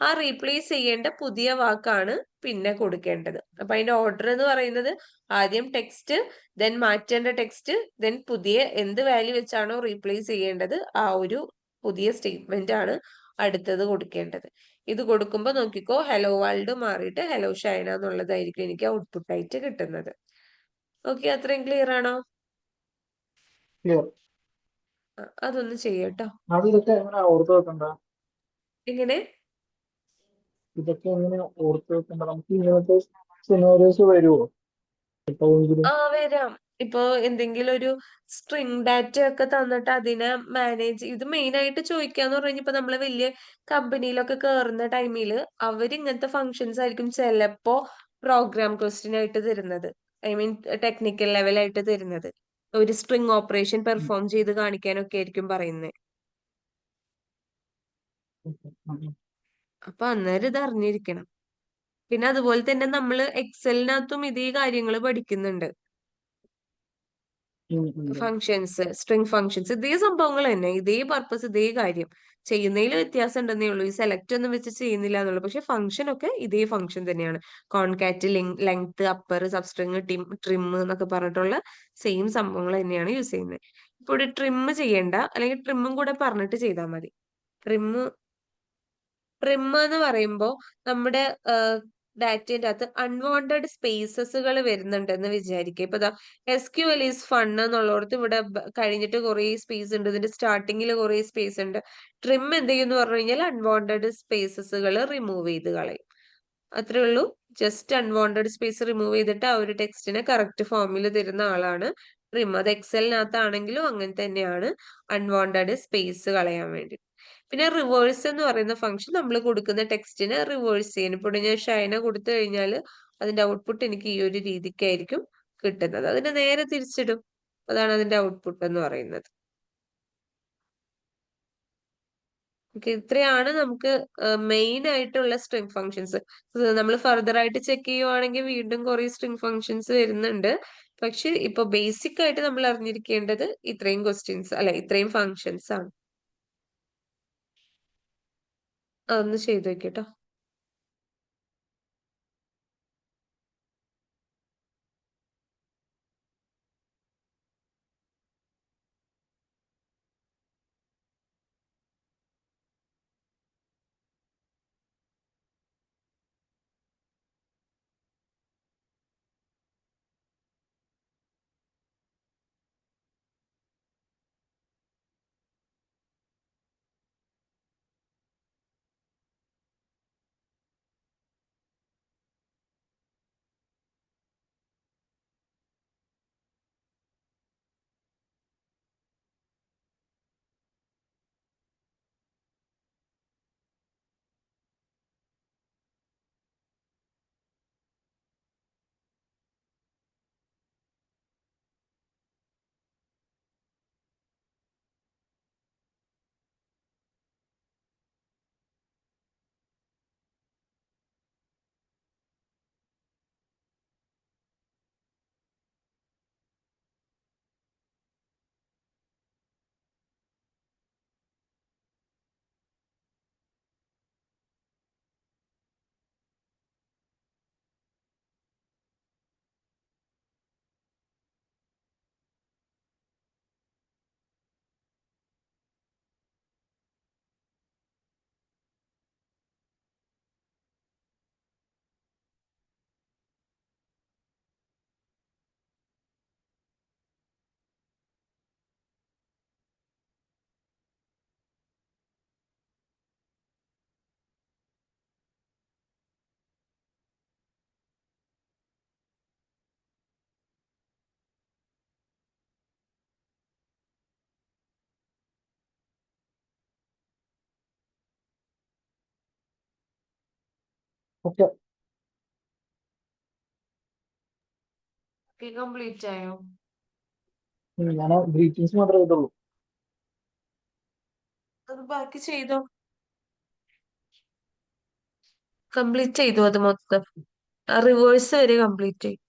ആ റീപ്ലേസ് ചെയ്യേണ്ട പുതിയ വാക്കാണ് പിന്നെ കൊടുക്കേണ്ടത്. അപ്പൊ അതിന്റെ ഓർഡർ എന്ന് പറയുന്നത് ആദ്യം ടെക്സ്റ്റ്, ദെൻ മാറ്റേണ്ട ടെക്സ്റ്റ്, ദെൻ പുതിയ എന്ത് വാല്യൂ വെച്ചാണോ റീപ്ലേസ് ചെയ്യേണ്ടത് ആ ഒരു പുതിയ സ്റ്റേറ്റ്മെന്റ് ആണ് അടുത്തത് കൊടുക്കേണ്ടത്. ഇത് കൊടുക്കുമ്പോൾ നോക്കിക്കോ, ഹലോ വേൾഡ് മാറിയിട്ട് ഹലോ ഷൈന എന്നുള്ളതായിരിക്കും എനിക്ക് ഔട്ട്പുട്ട് ആയിട്ട് കിട്ടുന്നത്. ഓക്കെ, അത്രയും ക്ലിയർ ആണോ? ക്ലിയർ. അതൊന്ന് ചെയ്യട്ടോ. അത് ഇതൊക്കെ എങ്ങനെ ഓർത്ത് വെക്കണ്ട? എങ്ങനെ? ഇതൊക്കെ എങ്ങനെ ഓർത്ത് വെക്കണ്ട? നമുക്ക് ഇങ്ങനത്തെ സിനാരിയോസ് വരുമോ എപ്പോഴെങ്കിലും? വരാം. ഇപ്പൊ എന്തെങ്കിലും ഒരു സ്ട്രിങ് ഡാറ്റ ഒക്കെ തന്നിട്ട് അതിനെ മാനേജ് ഇത് മെയിൻ ആയിട്ട് ചോദിക്കാന്ന് പറഞ്ഞു കഴിഞ്ഞാൽ ഇപ്പൊ നമ്മള് വലിയ കമ്പനിയിലൊക്കെ കയറുന്ന ടൈമില് അവര് ഇങ്ങനത്തെ ഫങ്ഷൻസ് ആയിരിക്കും ചിലപ്പോ പ്രോഗ്രാം ക്വസ്റ്റ്യൻ ആയിട്ട് തരുന്നത്. ഐ മീൻ ടെക്നിക്കൽ ലെവലായിട്ട് തരുന്നത്. ഒരു സ്ട്രിങ് ഓപ്പറേഷൻ പെർഫോം ചെയ്ത് കാണിക്കാനൊക്കെ ആയിരിക്കും പറയുന്നത്. അപ്പൊ അന്നേരം ഇത് അറിഞ്ഞിരിക്കണം. പിന്നെ അതുപോലെ തന്നെ നമ്മള് എക്സലിനകത്തും ഇതേ കാര്യങ്ങൾ പഠിക്കുന്നുണ്ട്. ഫങ്ഷൻസ്, സ്ട്രിങ് ഫങ്ഷൻസ്, ഇതേ സംഭവങ്ങൾ തന്നെ, ഇതേ പർപ്പസ്, ഇതേ കാര്യം. ചെയ്യുന്നതിൽ വ്യത്യാസം ഉണ്ടെന്നേ ഉള്ളൂ. ഈ സെലക്ട് ഒന്നും വെച്ച് ചെയ്യുന്നില്ല എന്നുള്ളൂ. പക്ഷെ ഫംഗ്ഷൻ ഒക്കെ ഇതേ ഫംഗ്ഷൻ തന്നെയാണ്. കോൺകാറ്റ്, ലെങ്ത്, അപ്പർ, സബ്സ്ട്രിങ്, ട്രിം എന്നൊക്കെ പറഞ്ഞിട്ടുള്ള സെയിം സംഭവങ്ങൾ തന്നെയാണ് യൂസ് ചെയ്യുന്നത്. ഇപ്പൊ ഇവിടെ ട്രിം ചെയ്യണ്ട, അല്ലെങ്കിൽ ട്രിമ്മും കൂടെ പറഞ്ഞിട്ട് ചെയ്താൽ മതി. ട്രിം എന്ന് പറയുമ്പോൾ നമ്മുടെ ഡാറ്റേന്റെ അകത്ത് അൺവാണ്ടഡ് സ്പേസസുകൾ വരുന്നുണ്ടെന്ന് വിചാരിക്കുക. ഇപ്പൊ SQL ഈസ് ഫൺ എന്നുള്ളടത്ത് ഇവിടെ കഴിഞ്ഞിട്ട് കുറെ സ്പേസ് ഉണ്ട്, ഇതിന്റെ സ്റ്റാർട്ടിങ്ങിൽ കുറെ സ്പേസ് ഉണ്ട്. ട്രിം എന്ത് ചെയ്യുമെന്ന് പറഞ്ഞു കഴിഞ്ഞാൽ അൺവാണ്ടഡ് സ്പേസസുകൾ റിമൂവ് ചെയ്ത് കളയും. അത്രേ ഉള്ളൂ. ജസ്റ്റ് അൺവാണ്ടഡ് സ്പേസ് റിമൂവ് ചെയ്തിട്ട് ആ ഒരു ടെക്സ്റ്റിനെ കറക്റ്റ് ഫോമിൽ തരുന്ന ആളാണ് ട്രിം. അത് എക്സലിനകത്താണെങ്കിലും അങ്ങനെ തന്നെയാണ്, അൺവാണ്ടഡ് സ്പേസ് കളയാൻ വേണ്ടി. പിന്നെ റിവേഴ്സ് എന്ന് പറയുന്ന ഫംഗ്ഷൻ നമ്മൾ കൊടുക്കുന്ന ടെക്സ്റ്റിനെ റിവേഴ്സ് ചെയ്യാൻ. ഇപ്പോൾ ഞാൻ ഷൈന കൊടുത്തു കഴിഞ്ഞാൽ അതിന്റെ ഔട്ട്പുട്ട് എനിക്ക് ഈ ഒരു രീതിക്കായിരിക്കും കിട്ടുന്നത്. അതിനെ നേരെ തിരിച്ചിടും. അതാണ് അതിന്റെ ഔട്ട്പുട്ട് എന്ന് പറയുന്നത്. ഇത്രയാണ് നമുക്ക് മെയിൻ ആയിട്ടുള്ള സ്ട്രിംഗ് ഫങ്ഷൻസ്. നമ്മൾ ഫർദർ ആയിട്ട് ചെക്ക് ചെയ്യുവാണെങ്കിൽ വീണ്ടും കുറെ സ്ട്രിംഗ് ഫങ്ഷൻസ് വരുന്നുണ്ട്. പക്ഷെ ഇപ്പൊ ബേസിക് ആയിട്ട് നമ്മൾ അറിഞ്ഞിരിക്കേണ്ടത് ഇത്രയും ക്വസ്റ്റ്യൻസ് അല്ലെ, ഇത്രയും ഫങ്ഷൻസ് ആണ്. അതൊന്ന് ചെയ്തു വെക്കട്ടോ. ഓക്കെ. കംപ്ലീറ്റ് ആയോ? ഞാൻ ഗ്രീറ്റിംഗ്സ് മാത്രമേ ചെയ്തുള്ളൂ. അത് ബാക്കി ചെയ്തോ, കംപ്ലീറ്റ് ചെയ്തു അത് മൊത്തം. റിവേഴ്സ് വരെ കംപ്ലീറ്റ് ചെയ്തു.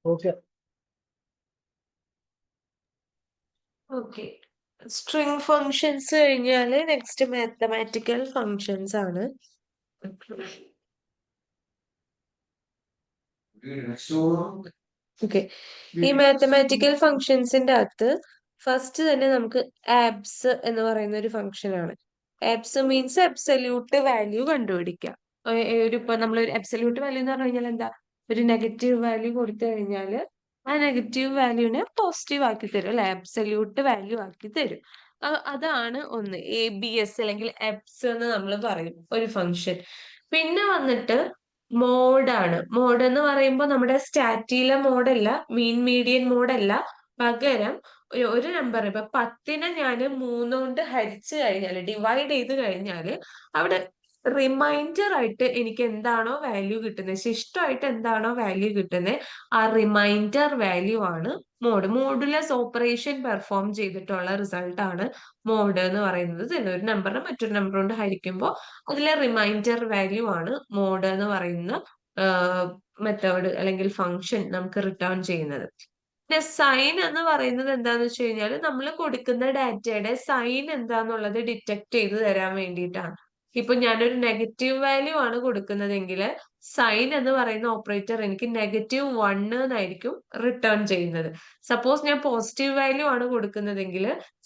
ഓക്കെ. ഓക്കെ, സ്ട്രിംഗ് ഫങ്ഷൻസ് കഴിഞ്ഞാല് നെക്സ്റ്റ് മാത്തമാറ്റിക്കൽ ഫങ്ഷൻസ് ആണ്. ഓക്കെ, ഈ മാത്തമാറ്റിക്കൽ ഫങ്ഷൻസിന്റെ അകത്ത് ഫസ്റ്റ് തന്നെ നമുക്ക് ആബ്സ് എന്ന് പറയുന്ന ഒരു ഫങ്ഷൻ ആണ്. എപ്സ് മീൻസ് അബ്സല്യൂട്ട് വാല്യൂ കണ്ടുപിടിക്കുക. ഇപ്പൊ നമ്മൾ ഒരു അബ്സല്യൂട്ട് വാല്യൂ എന്ന് പറഞ്ഞു കഴിഞ്ഞാൽ എന്താ, ഒരു നെഗറ്റീവ് വാല്യൂ കൊടുത്തു കഴിഞ്ഞാൽ ആ നെഗറ്റീവ് വാല്യൂനെ പോസിറ്റീവ് ആക്കി തരും അല്ലെ, അബ്സല്യൂട്ട് വാല്യൂ ആക്കി തരും. അതാണ് ഒന്ന്, ABS അല്ലെങ്കിൽ എപ്സ് എന്ന് നമ്മൾ പറയും ഒരു ഫംഗ്ഷൻ. പിന്നെ വന്നിട്ട് മോഡാണ്. മോഡ് എന്ന് പറയുമ്പോൾ നമ്മുടെ സ്റ്റാറ്റിയിലെ മോഡല്ല, മീൻ മീഡിയൻ മോഡല്ല, പകരം ഒരു നമ്പർ ഇപ്പൊ 10നെ ഞാൻ 3 കൊണ്ട് ഹരിച്ചു കഴിഞ്ഞാൽ, ഡിവൈഡ് ചെയ്ത് കഴിഞ്ഞാൽ അവിടെ റിമൈൻഡർ ആയിട്ട് എനിക്ക് എന്താണോ വാല്യൂ കിട്ടുന്നത്, ശിഷ്ടമായിട്ട് എന്താണോ വാല്യൂ കിട്ടുന്നത്, ആ റിമൈൻഡർ വാല്യൂ ആണ് മോഡ്. മോഡുലസ് ഓപ്പറേഷൻ പെർഫോം ചെയ്തിട്ടുള്ള റിസൾട്ട് ആണ് മോഡ് എന്ന് പറയുന്നത്. തന്നെ ഒരു നമ്പറിനെ മറ്റൊരു നമ്പർ കൊണ്ട് ഹരിക്കുമ്പോൾ അതിലെ റിമൈൻഡർ വാല്യൂ ആണ് മോഡ് എന്ന് പറയുന്ന മെത്തേഡ് അല്ലെങ്കിൽ ഫംഗ്ഷൻ നമുക്ക് റിട്ടേൺ ചെയ്യുന്നത്. പിന്നെ സൈൻ എന്ന് പറയുന്നത് എന്താന്ന് വെച്ച് കഴിഞ്ഞാൽ നമ്മൾ കൊടുക്കുന്ന ഡാറ്റയുടെ സൈൻ എന്താന്നുള്ളത് ഡിറ്റക്ട് ചെയ്ത് തരാൻ വേണ്ടിയിട്ടാണ്. ഇപ്പൊ ഞാനൊരു നെഗറ്റീവ് വാല്യൂ ആണ് കൊടുക്കുന്നതെങ്കിൽ സൈൻ എന്ന് പറയുന്ന ഓപ്പറേറ്റർ എനിക്ക് -1 എന്നായിരിക്കും റിട്ടേൺ ചെയ്യുന്നത്. സപ്പോസ് ഞാൻ പോസിറ്റീവ് വാല്യൂ ആണ് കൊടുക്കുന്നതെങ്കിൽ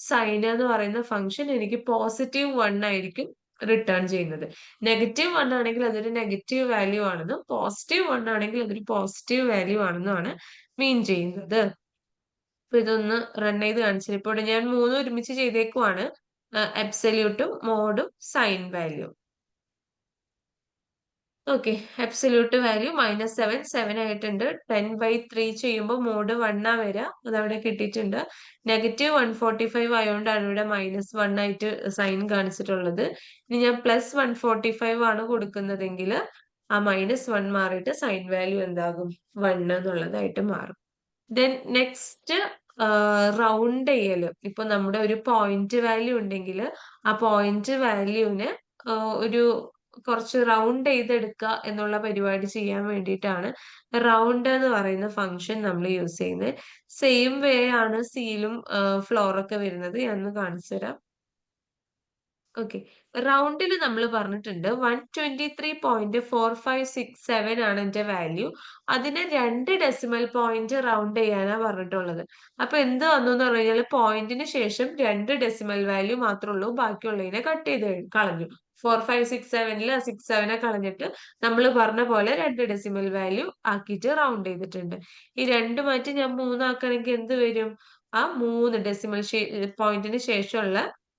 സൈൻ എന്ന് പറയുന്ന ഫംഗ്ഷൻ എനിക്ക് +1 ആയിരിക്കും റിട്ടേൺ ചെയ്യുന്നത്. -1 ആണെങ്കിൽ അതൊരു നെഗറ്റീവ് വാല്യൂ ആണെന്നും +1 ആണെങ്കിൽ അതൊരു പോസിറ്റീവ് വാല്യൂ ആണെന്നുമാണ് മീൻ ചെയ്യുന്നത്. അപ്പൊ ഇതൊന്ന് റൺ ചെയ്ത് കാണിച്ചു. ഇപ്പൊ ഇവിടെ ഞാൻ 3 ഒരുമിച്ച് ചെയ്തേക്കുവാണ്, അബ്സല്യൂട്ടും മോഡും sign value. Okay, absolute value -7 ആയിട്ടുണ്ട്. 10/3 ചെയ്യുമ്പോൾ മോഡ് 1 ആ വരിക, അതവിടെ കിട്ടിയിട്ടുണ്ട്. -145 ആയതുകൊണ്ടാണ് ഇവിടെ -1 ആയിട്ട് സൈൻ കാണിച്ചിട്ടുള്ളത്. ഇനി ഞാൻ +145 ആണ് കൊടുക്കുന്നതെങ്കിൽ ആ -1 മാറിയിട്ട് സൈൻ വാല്യൂ എന്താകും, 1 എന്നുള്ളതായിട്ട് മാറും. ദെൻ നെക്സ്റ്റ് റൗണ്ട് ചെയ്യല്. ഇപ്പൊ നമ്മുടെ ഒരു പോയിന്റ് വാല്യൂ ഉണ്ടെങ്കിൽ ആ പോയിന്റ് വാല്യൂവിനെ ഒരു കുറച്ച് റൗണ്ട് ചെയ്തെടുക്കുക എന്നുള്ള പരിപാടി ചെയ്യാൻ വേണ്ടിയിട്ടാണ് റൗണ്ട് എന്ന് പറയുന്ന ഫംഗ്ഷൻ നമ്മൾ യൂസ് ചെയ്യുന്നത്. സെയിം വേ ആണ് സിയിലും ഫ്ലോറൊക്കെ വരുന്നത്. ഞാൻ ഒന്ന് കാണിച്ചു തരാം. ഓക്കെ, റൗണ്ടിൽ നമ്മൾ പറഞ്ഞിട്ടുണ്ട് 123.4567 ആണ് എന്റെ വാല്യൂ. അതിന് 2 ഡെസിമൽ പോയിന്റ് റൗണ്ട് ചെയ്യാനാ പറഞ്ഞിട്ടുള്ളത്. അപ്പൊ എന്ത് വന്നു എന്ന് പറഞ്ഞു കഴിഞ്ഞാൽ പോയിന്റിന് ശേഷം 2 ഡെസിമൽ വാല്യൂ മാത്രമേ ഉള്ളൂ, ബാക്കിയുള്ളതിനെ കട്ട് ചെയ്ത് കളഞ്ഞു. 4567ൽ 67നെ കളഞ്ഞിട്ട് നമ്മൾ പറഞ്ഞ പോലെ 2 ഡെസിമൽ വാല്യൂ ആക്കിയിട്ട് റൗണ്ട് ചെയ്തിട്ടുണ്ട്. ഈ 2 മാറ്റി ഞാൻ 3 ആക്കണമെങ്കിൽ എന്ത് വരും, ആ 3 ഡെസിമൽ പോയിന്റിന് ശേഷമുള്ള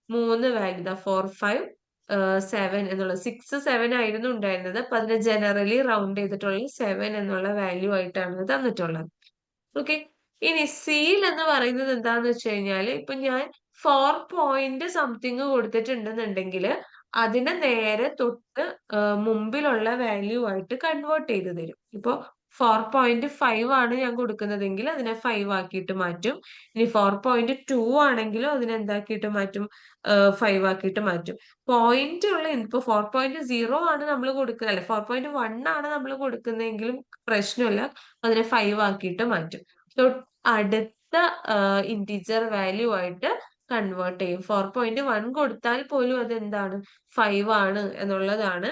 3 വാല്യൂ 457 എന്നുള്ള 67 ആയിരുന്നു ഉണ്ടായിരുന്നത്. അപ്പൊ അതിനെ ജനറലി റൗണ്ട് ചെയ്തിട്ടുള്ള 7 എന്നുള്ള വാല്യൂ ആയിട്ടാണ് തന്നിട്ടുള്ളത്. ഓക്കെ, ഇനി സീൽ എന്ന് പറയുന്നത് എന്താന്ന് വെച്ച് കഴിഞ്ഞാല് ഇപ്പൊ ഞാൻ 4 പോയിന്റ് സംതിങ് കൊടുത്തിട്ടുണ്ടെന്നുണ്ടെങ്കിൽ അതിനെ നേരെ തൊട്ട് മുമ്പിലുള്ള വാല്യൂ ആയിട്ട് കൺവേർട്ട് ചെയ്ത് തരും. ഇപ്പൊ 4.5 ആണ് ഞാൻ കൊടുക്കുന്നതെങ്കിൽ അതിനെ 5 ആക്കിയിട്ട് മാറ്റും. ഇനി 4.2 ആണെങ്കിലും അതിനെ എന്താക്കിയിട്ട് മാറ്റും, 5 ആക്കിയിട്ട് മാറ്റും. പോയിന്റ് ഉള്ള ഇപ്പൊ 4.0 ആണ് നമ്മൾ കൊടുക്കുന്നത്, അല്ലെ 4.1 ആണ് നമ്മൾ കൊടുക്കുന്നതെങ്കിലും പ്രശ്നമില്ല, അതിനെ 5 ആക്കിയിട്ട് മാറ്റും. അടുത്ത ഇന്റിജർ വാല്യൂ ആയിട്ട് കൺവേർട്ട് ചെയ്യും. 4.1 കൊടുത്താൽ പോലും അതെന്താണ്, 5 ആണ് എന്നുള്ളതാണ്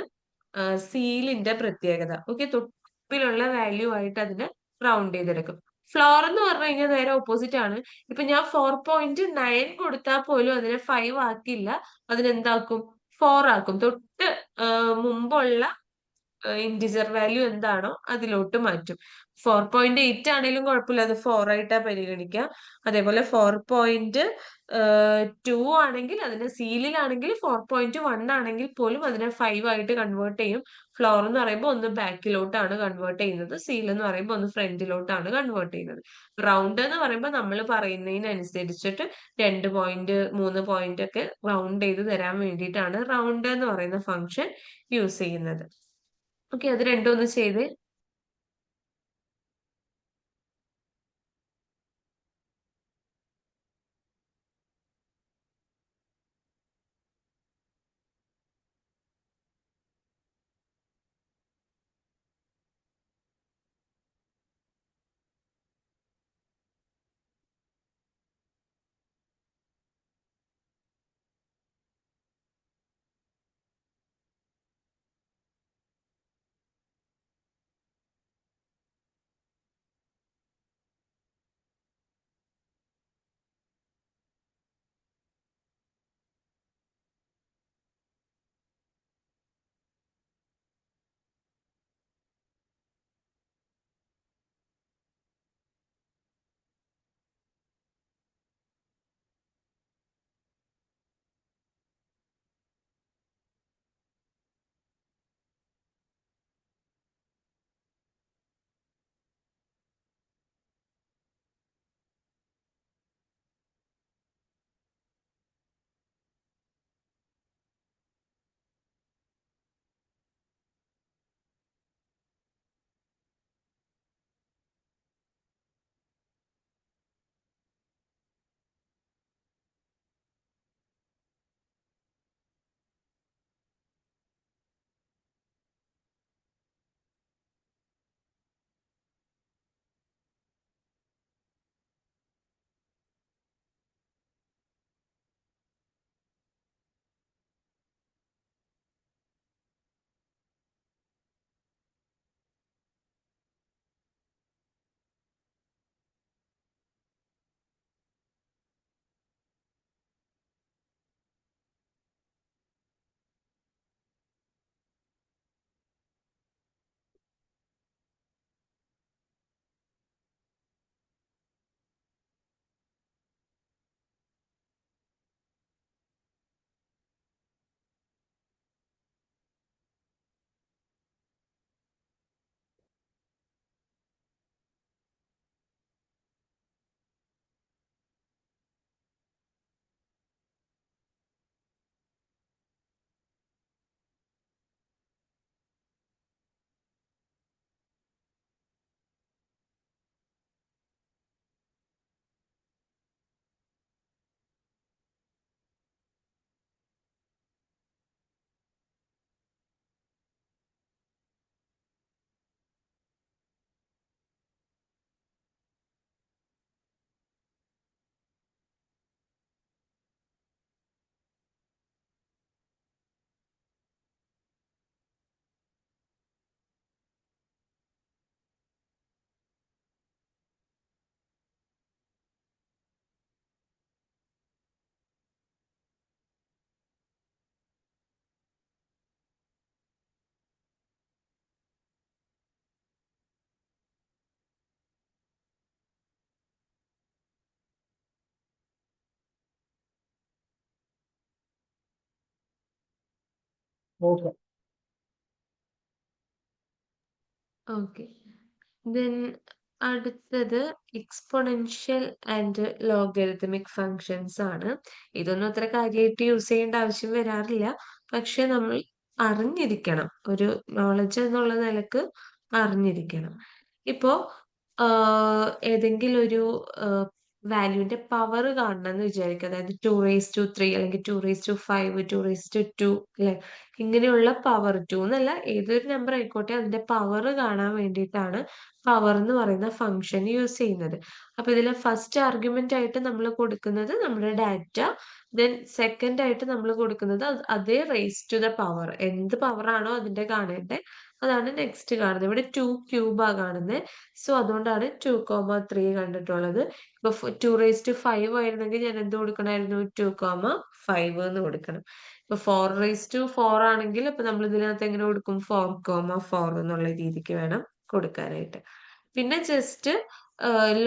സീലിന്റെ പ്രത്യേകത. ഓക്കെ, തൊട്ടിലുള്ള വാല്യൂ ആയിട്ട് അതിനെ റൗണ്ട് ചെയ്തെടുക്കും. ഫ്ലോർ എന്ന് പറഞ്ഞു കഴിഞ്ഞാൽ നേരെ ഓപ്പോസിറ്റ് ആണ്. ഇപ്പൊ ഞാൻ 4.9 കൊടുത്താൽ പോലും അതിനെ 5 ആക്കില്ല, അതിനെന്താക്കും, 4 ആക്കും. തൊട്ട് മുമ്പുള്ള ഇന്റിജർ വാല്യൂ എന്താണോ അതിലോട്ട് മാറ്റും. 4.8 ആണെങ്കിലും കുഴപ്പമില്ല, അത് 4 ആയിട്ടാ പരിഗണിക്കുക. അതേപോലെ 4.2 ആണെങ്കിൽ അതിന് സീലിലാണെങ്കിൽ 4.1 ആണെങ്കിൽ പോലും അതിനെ 5 ആയിട്ട് കൺവേർട്ട് ചെയ്യും. ഫ്ലോർ എന്ന് പറയുമ്പോൾ ഒന്ന് ബാക്കിലോട്ടാണ് കൺവേർട്ട് ചെയ്യുന്നത്, സീൽ എന്ന് പറയുമ്പോൾ ഒന്ന് ഫ്രണ്ടിലോട്ടാണ് കൺവേർട്ട് ചെയ്യുന്നത്. റൗണ്ട് എന്ന് പറയുമ്പോൾ നമ്മൾ പറയുന്നതിനനുസരിച്ചിട്ട് 2 പോയിന്റ് 3 പോയിന്റ് ഒക്കെ റൗണ്ട് ചെയ്ത് തരാൻ വേണ്ടിയിട്ടാണ് റൗണ്ട് എന്ന് പറയുന്ന ഫംഗ്ഷൻ യൂസ് ചെയ്യുന്നത്. ഓക്കെ, അത് രണ്ടും ഒന്ന് ചെയ്ത്. ഓക്കെ. ഓക്കെ. ദെൻ അടുത്തത് എക്സ്പൊണൻഷ്യൽ ആൻഡ് ലോഗരിതമിക് ഫങ്ഷൻസ് ആണ്. ഇതൊന്നും അത്ര കാര്യമായിട്ട് യൂസ് ചെയ്യേണ്ട ആവശ്യം വരാറില്ല. പക്ഷെ നമ്മൾ അറിഞ്ഞിരിക്കണം. ഒരു നോളജ് എന്നുള്ള നിലക്ക് അറിഞ്ഞിരിക്കണം. ഇപ്പോ ഏതെങ്കിലും ഒരു വാല്യൂവിന്റെ പവർ കാണണം എന്ന് വിചാരിക്കുക. അതായത് 2 റേസ് ടു 3 അല്ലെങ്കിൽ 2 റേസ് ടു 5, 2 റേസ് ടു 2 അല്ലെ, ഇങ്ങനെയുള്ള പവർ 2 എന്നല്ല, ഏതൊരു നമ്പർ ആയിക്കോട്ടെ അതിന്റെ പവർ കാണാൻ വേണ്ടിയിട്ടാണ് പവർ എന്ന് പറയുന്ന ഫംഗ്ഷൻ യൂസ് ചെയ്യുന്നത്. അപ്പൊ ഇതിലെ ഫസ്റ്റ് ആർഗ്യുമെന്റ് ആയിട്ട് നമ്മൾ കൊടുക്കുന്നത് നമ്മുടെ ഡാറ്റ, ദെൻ സെക്കൻഡ് ആയിട്ട് നമ്മൾ കൊടുക്കുന്നത് അതേ റേസ് ടു ദ പവർ, എന്ത് പവർ ആണോ അതിന്റെ കാണേണ്ടത് അതാണ് നെക്സ്റ്റ് കാണുന്നത്. ഇവിടെ 2³ കാണുന്നത്. സോ അതുകൊണ്ടാണ് 2,3 കണ്ടിട്ടുള്ളത്. ഇപ്പൊ 2 റേസ് ടു 5 ആയിരുന്നെങ്കിൽ ഞാൻ എന്ത് കൊടുക്കണമായിരുന്നു? 2,5 എന്ന് കൊടുക്കണം. ഇപ്പൊ 4 റേസ് ടു 4 ആണെങ്കിൽ ഇപ്പൊ നമ്മൾ ഇതിനകത്ത് എങ്ങനെ കൊടുക്കും? 4,4 എന്നുള്ള രീതിക്ക് വേണം കൊടുക്കാനായിട്ട്. പിന്നെ ജസ്റ്റ്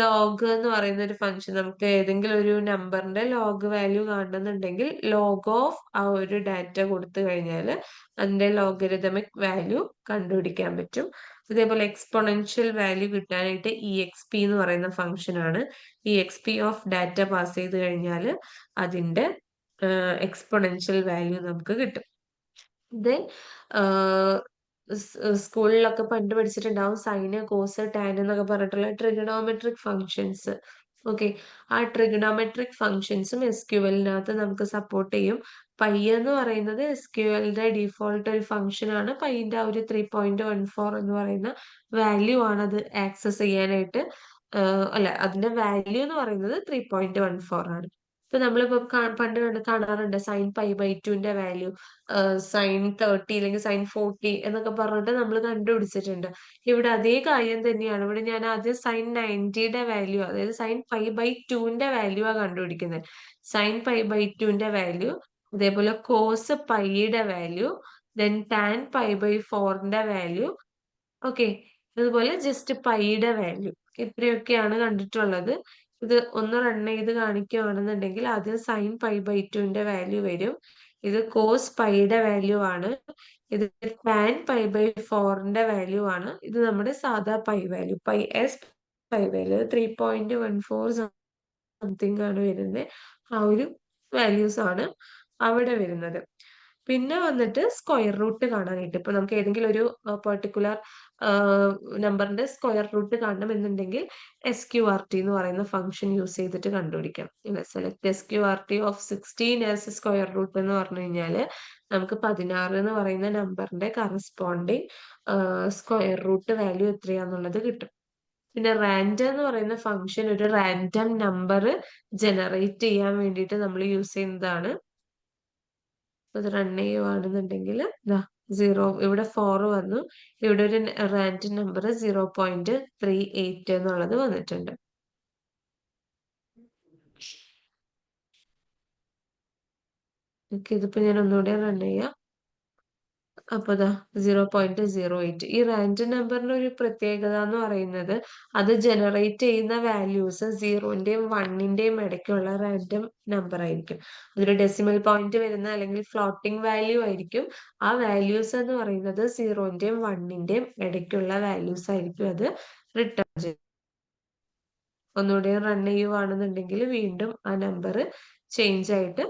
ലോഗ് എന്ന് പറയുന്ന ഒരു ഫംഗ്ഷൻ, നമുക്ക് ഏതെങ്കിലും ഒരു നമ്പറിന്റെ ലോഗ് വാല്യൂ കാണുന്നുണ്ടെങ്കിൽ ലോഗ് ഓഫ് ആ ഒരു ഡാറ്റ കൊടുത്തു കഴിഞ്ഞാൽ അതിന്റെ ലോഗരിതമിക് വാല്യൂ കണ്ടുപിടിക്കാൻ പറ്റും. അതേപോലെ എക്സ്പൊണൻഷ്യൽ വാല്യൂ കിട്ടാനായിട്ട് EXP എന്ന് പറയുന്ന ഫംഗ്ഷൻ ആണ്. EXP ഓഫ് ഡാറ്റ പാസ് ചെയ്ത് കഴിഞ്ഞാൽ അതിന്റെ എക്സ്പൊണൻഷ്യൽ വാല്യൂ നമുക്ക് കിട്ടും. ദെൻ സ്കൂളിലൊക്കെ പണ്ട് പഠിച്ചിട്ടുണ്ടാവും സൈന്, കോസ്, ടാൻ എന്നൊക്കെ പറഞ്ഞിട്ടുള്ള ട്രിഗണോമെട്രിക് ഫങ്ഷൻസ്. ഓക്കെ, ആ ട്രിഗണോമെട്രിക് ഫങ്ഷൻസും SQLനകത്ത് നമുക്ക് സപ്പോർട്ട് ചെയ്യും. പൈ എന്ന് പറയുന്നത് SQLന്റെ ഡീഫോൾട്ട് ഒരു ഫംഗ്ഷൻ ആണ്. പൈന്റെ ആ ഒരു 3.14 എന്ന് പറയുന്ന വാല്യൂ ആണ് അത് ആക്സസ് ചെയ്യാനായിട്ട്. അല്ല, അതിന്റെ വാല്യൂ എന്ന് പറയുന്നത് 3.14 ആണ്. ഇപ്പൊ നമ്മളിപ്പോ പണ്ട് കാണാറുണ്ട് sin π/2ന്റെ വാല്യൂ sin 30 അല്ലെങ്കിൽ sin 40 എന്നൊക്കെ പറഞ്ഞിട്ട് നമ്മൾ കണ്ടുപിടിച്ചിട്ടുണ്ട്. ഇവിടെ അതേ കാര്യം തന്നെയാണ്. ഇവിടെ ഞാൻ ആദ്യം sin 90യുടെ വാല്യൂ, അതായത് sin π/2ന്റെ വാല്യൂ ആ കണ്ടുപിടിക്കുന്നത്. sin π/2ന്റെ വാല്യൂ, അതേപോലെ കോസ് പൈയുടെ വാല്യൂ, ദെൻ ടാൻ π/4ന്റെ വാല്യൂ. ഓക്കെ, അതുപോലെ ജസ്റ്റ് പൈയുടെ വാല്യൂ. ഇത്രയൊക്കെയാണ് കണ്ടിട്ടുള്ളത്. ഇത് ഒന്ന് റൺ ചെയ്ത് കാണിക്കുകയാണെന്നുണ്ടെങ്കിൽ ആദ്യം sin π/2ന്റെ വാല്യൂ വരും. ഇത് കോസ് പൈയുടെ വാല്യൂ ആണ്. ഇത് ടാൻ π/4ന്റെ വാല്യൂ ആണ്. ഇത് നമ്മുടെ സാധാ pi value, pi value 3.14 something ആണ് വരുന്നത്. ആ ഒരു വാല്യൂസ് ആണ് അവിടെ വരുന്നത്. പിന്നെ വന്നിട്ട് സ്ക്വയർ റൂട്ട് കാണാനായിട്ട്, ഇപ്പൊ നമുക്ക് ഏതെങ്കിലും ഒരു പെർട്ടിക്കുലർ നമ്പറിന്റെ സ്ക്വയർ റൂട്ട് കാണണമെന്നുണ്ടെങ്കിൽ SQRT എന്ന് പറയുന്ന ഫംഗ്ഷൻ യൂസ് ചെയ്തിട്ട് കണ്ടുപിടിക്കാം. Select SQRT of 16 as square root എന്ന് പറഞ്ഞു കഴിഞ്ഞാൽ നമുക്ക് 16 എന്ന് പറയുന്ന നമ്പറിന്റെ കറസ്പോണ്ടിങ് സ്ക്വയർ റൂട്ട് വാല്യൂ എത്രയാന്നുള്ളത് കിട്ടും. പിന്നെ റാൻഡം എന്ന് പറയുന്ന ഫംഗ്ഷൻ ഒരു റാൻഡം നമ്പർ ജനറേറ്റ് ചെയ്യാൻ വേണ്ടിയിട്ട് നമ്മൾ യൂസ് ചെയ്യുന്നതാണ്. ഇത് റൺ ചെയ്യുവാണെന്നുണ്ടെങ്കിൽ ഇവിടെ 4 വന്നു. ഇവിടെ ഒരു റാൻഡം നമ്പർ 0.38 എന്നുള്ളത് വന്നിട്ടുണ്ട്. ഇതിപ്പോ ഞാൻ ഒന്നുകൂടെ റൺ ചെയ്യാം. അപ്പൊ 0.08. ഈ റാൻഡം നമ്പറിന്റെ ഒരു പ്രത്യേകത എന്ന് പറയുന്നത് അത് ജനറേറ്റ് ചെയ്യുന്ന വാല്യൂസ് 0ന്റെയും 1ന്റെയും ഇടയ്ക്കുള്ള റാൻഡം നമ്പർ ആയിരിക്കും. അതൊരു ഡെസിമൽ പോയിന്റ് വരുന്ന അല്ലെങ്കിൽ ഫ്ലോട്ടിംഗ് വാല്യൂ ആയിരിക്കും. ആ വാല്യൂസ് എന്ന് പറയുന്നത് 0ന്റെയും 1ന്റെയും ഇടയ്ക്കുള്ള വാല്യൂസ് ആയിരിക്കും അത് റിട്ടേൺ ചെയ്യും. ഒന്നുകൂടെ റൺ ചെയ്യുവാണെന്നുണ്ടെങ്കിൽ വീണ്ടും ആ നമ്പർ ചേഞ്ച് ആയിട്ട്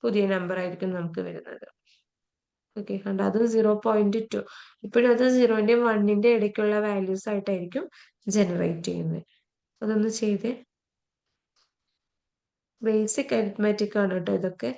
പുതിയ നമ്പർ ആയിരിക്കും നമുക്ക് വരുന്നത്. ഓക്കെ, കണ്ട, അത് 0.2. ഇപ്പോഴും അത് 0ന്റെയും 1ന്റെയും ഇടയ്ക്കുള്ള വാല്യൂസ് ആയിട്ടായിരിക്കും ജനറേറ്റ് ചെയ്യുന്നത്. അതൊന്ന് ചെയ്തേ. ബേസിക് അരിത്മെറ്റിക് ആണ് കേട്ടോ ഇതൊക്കെ.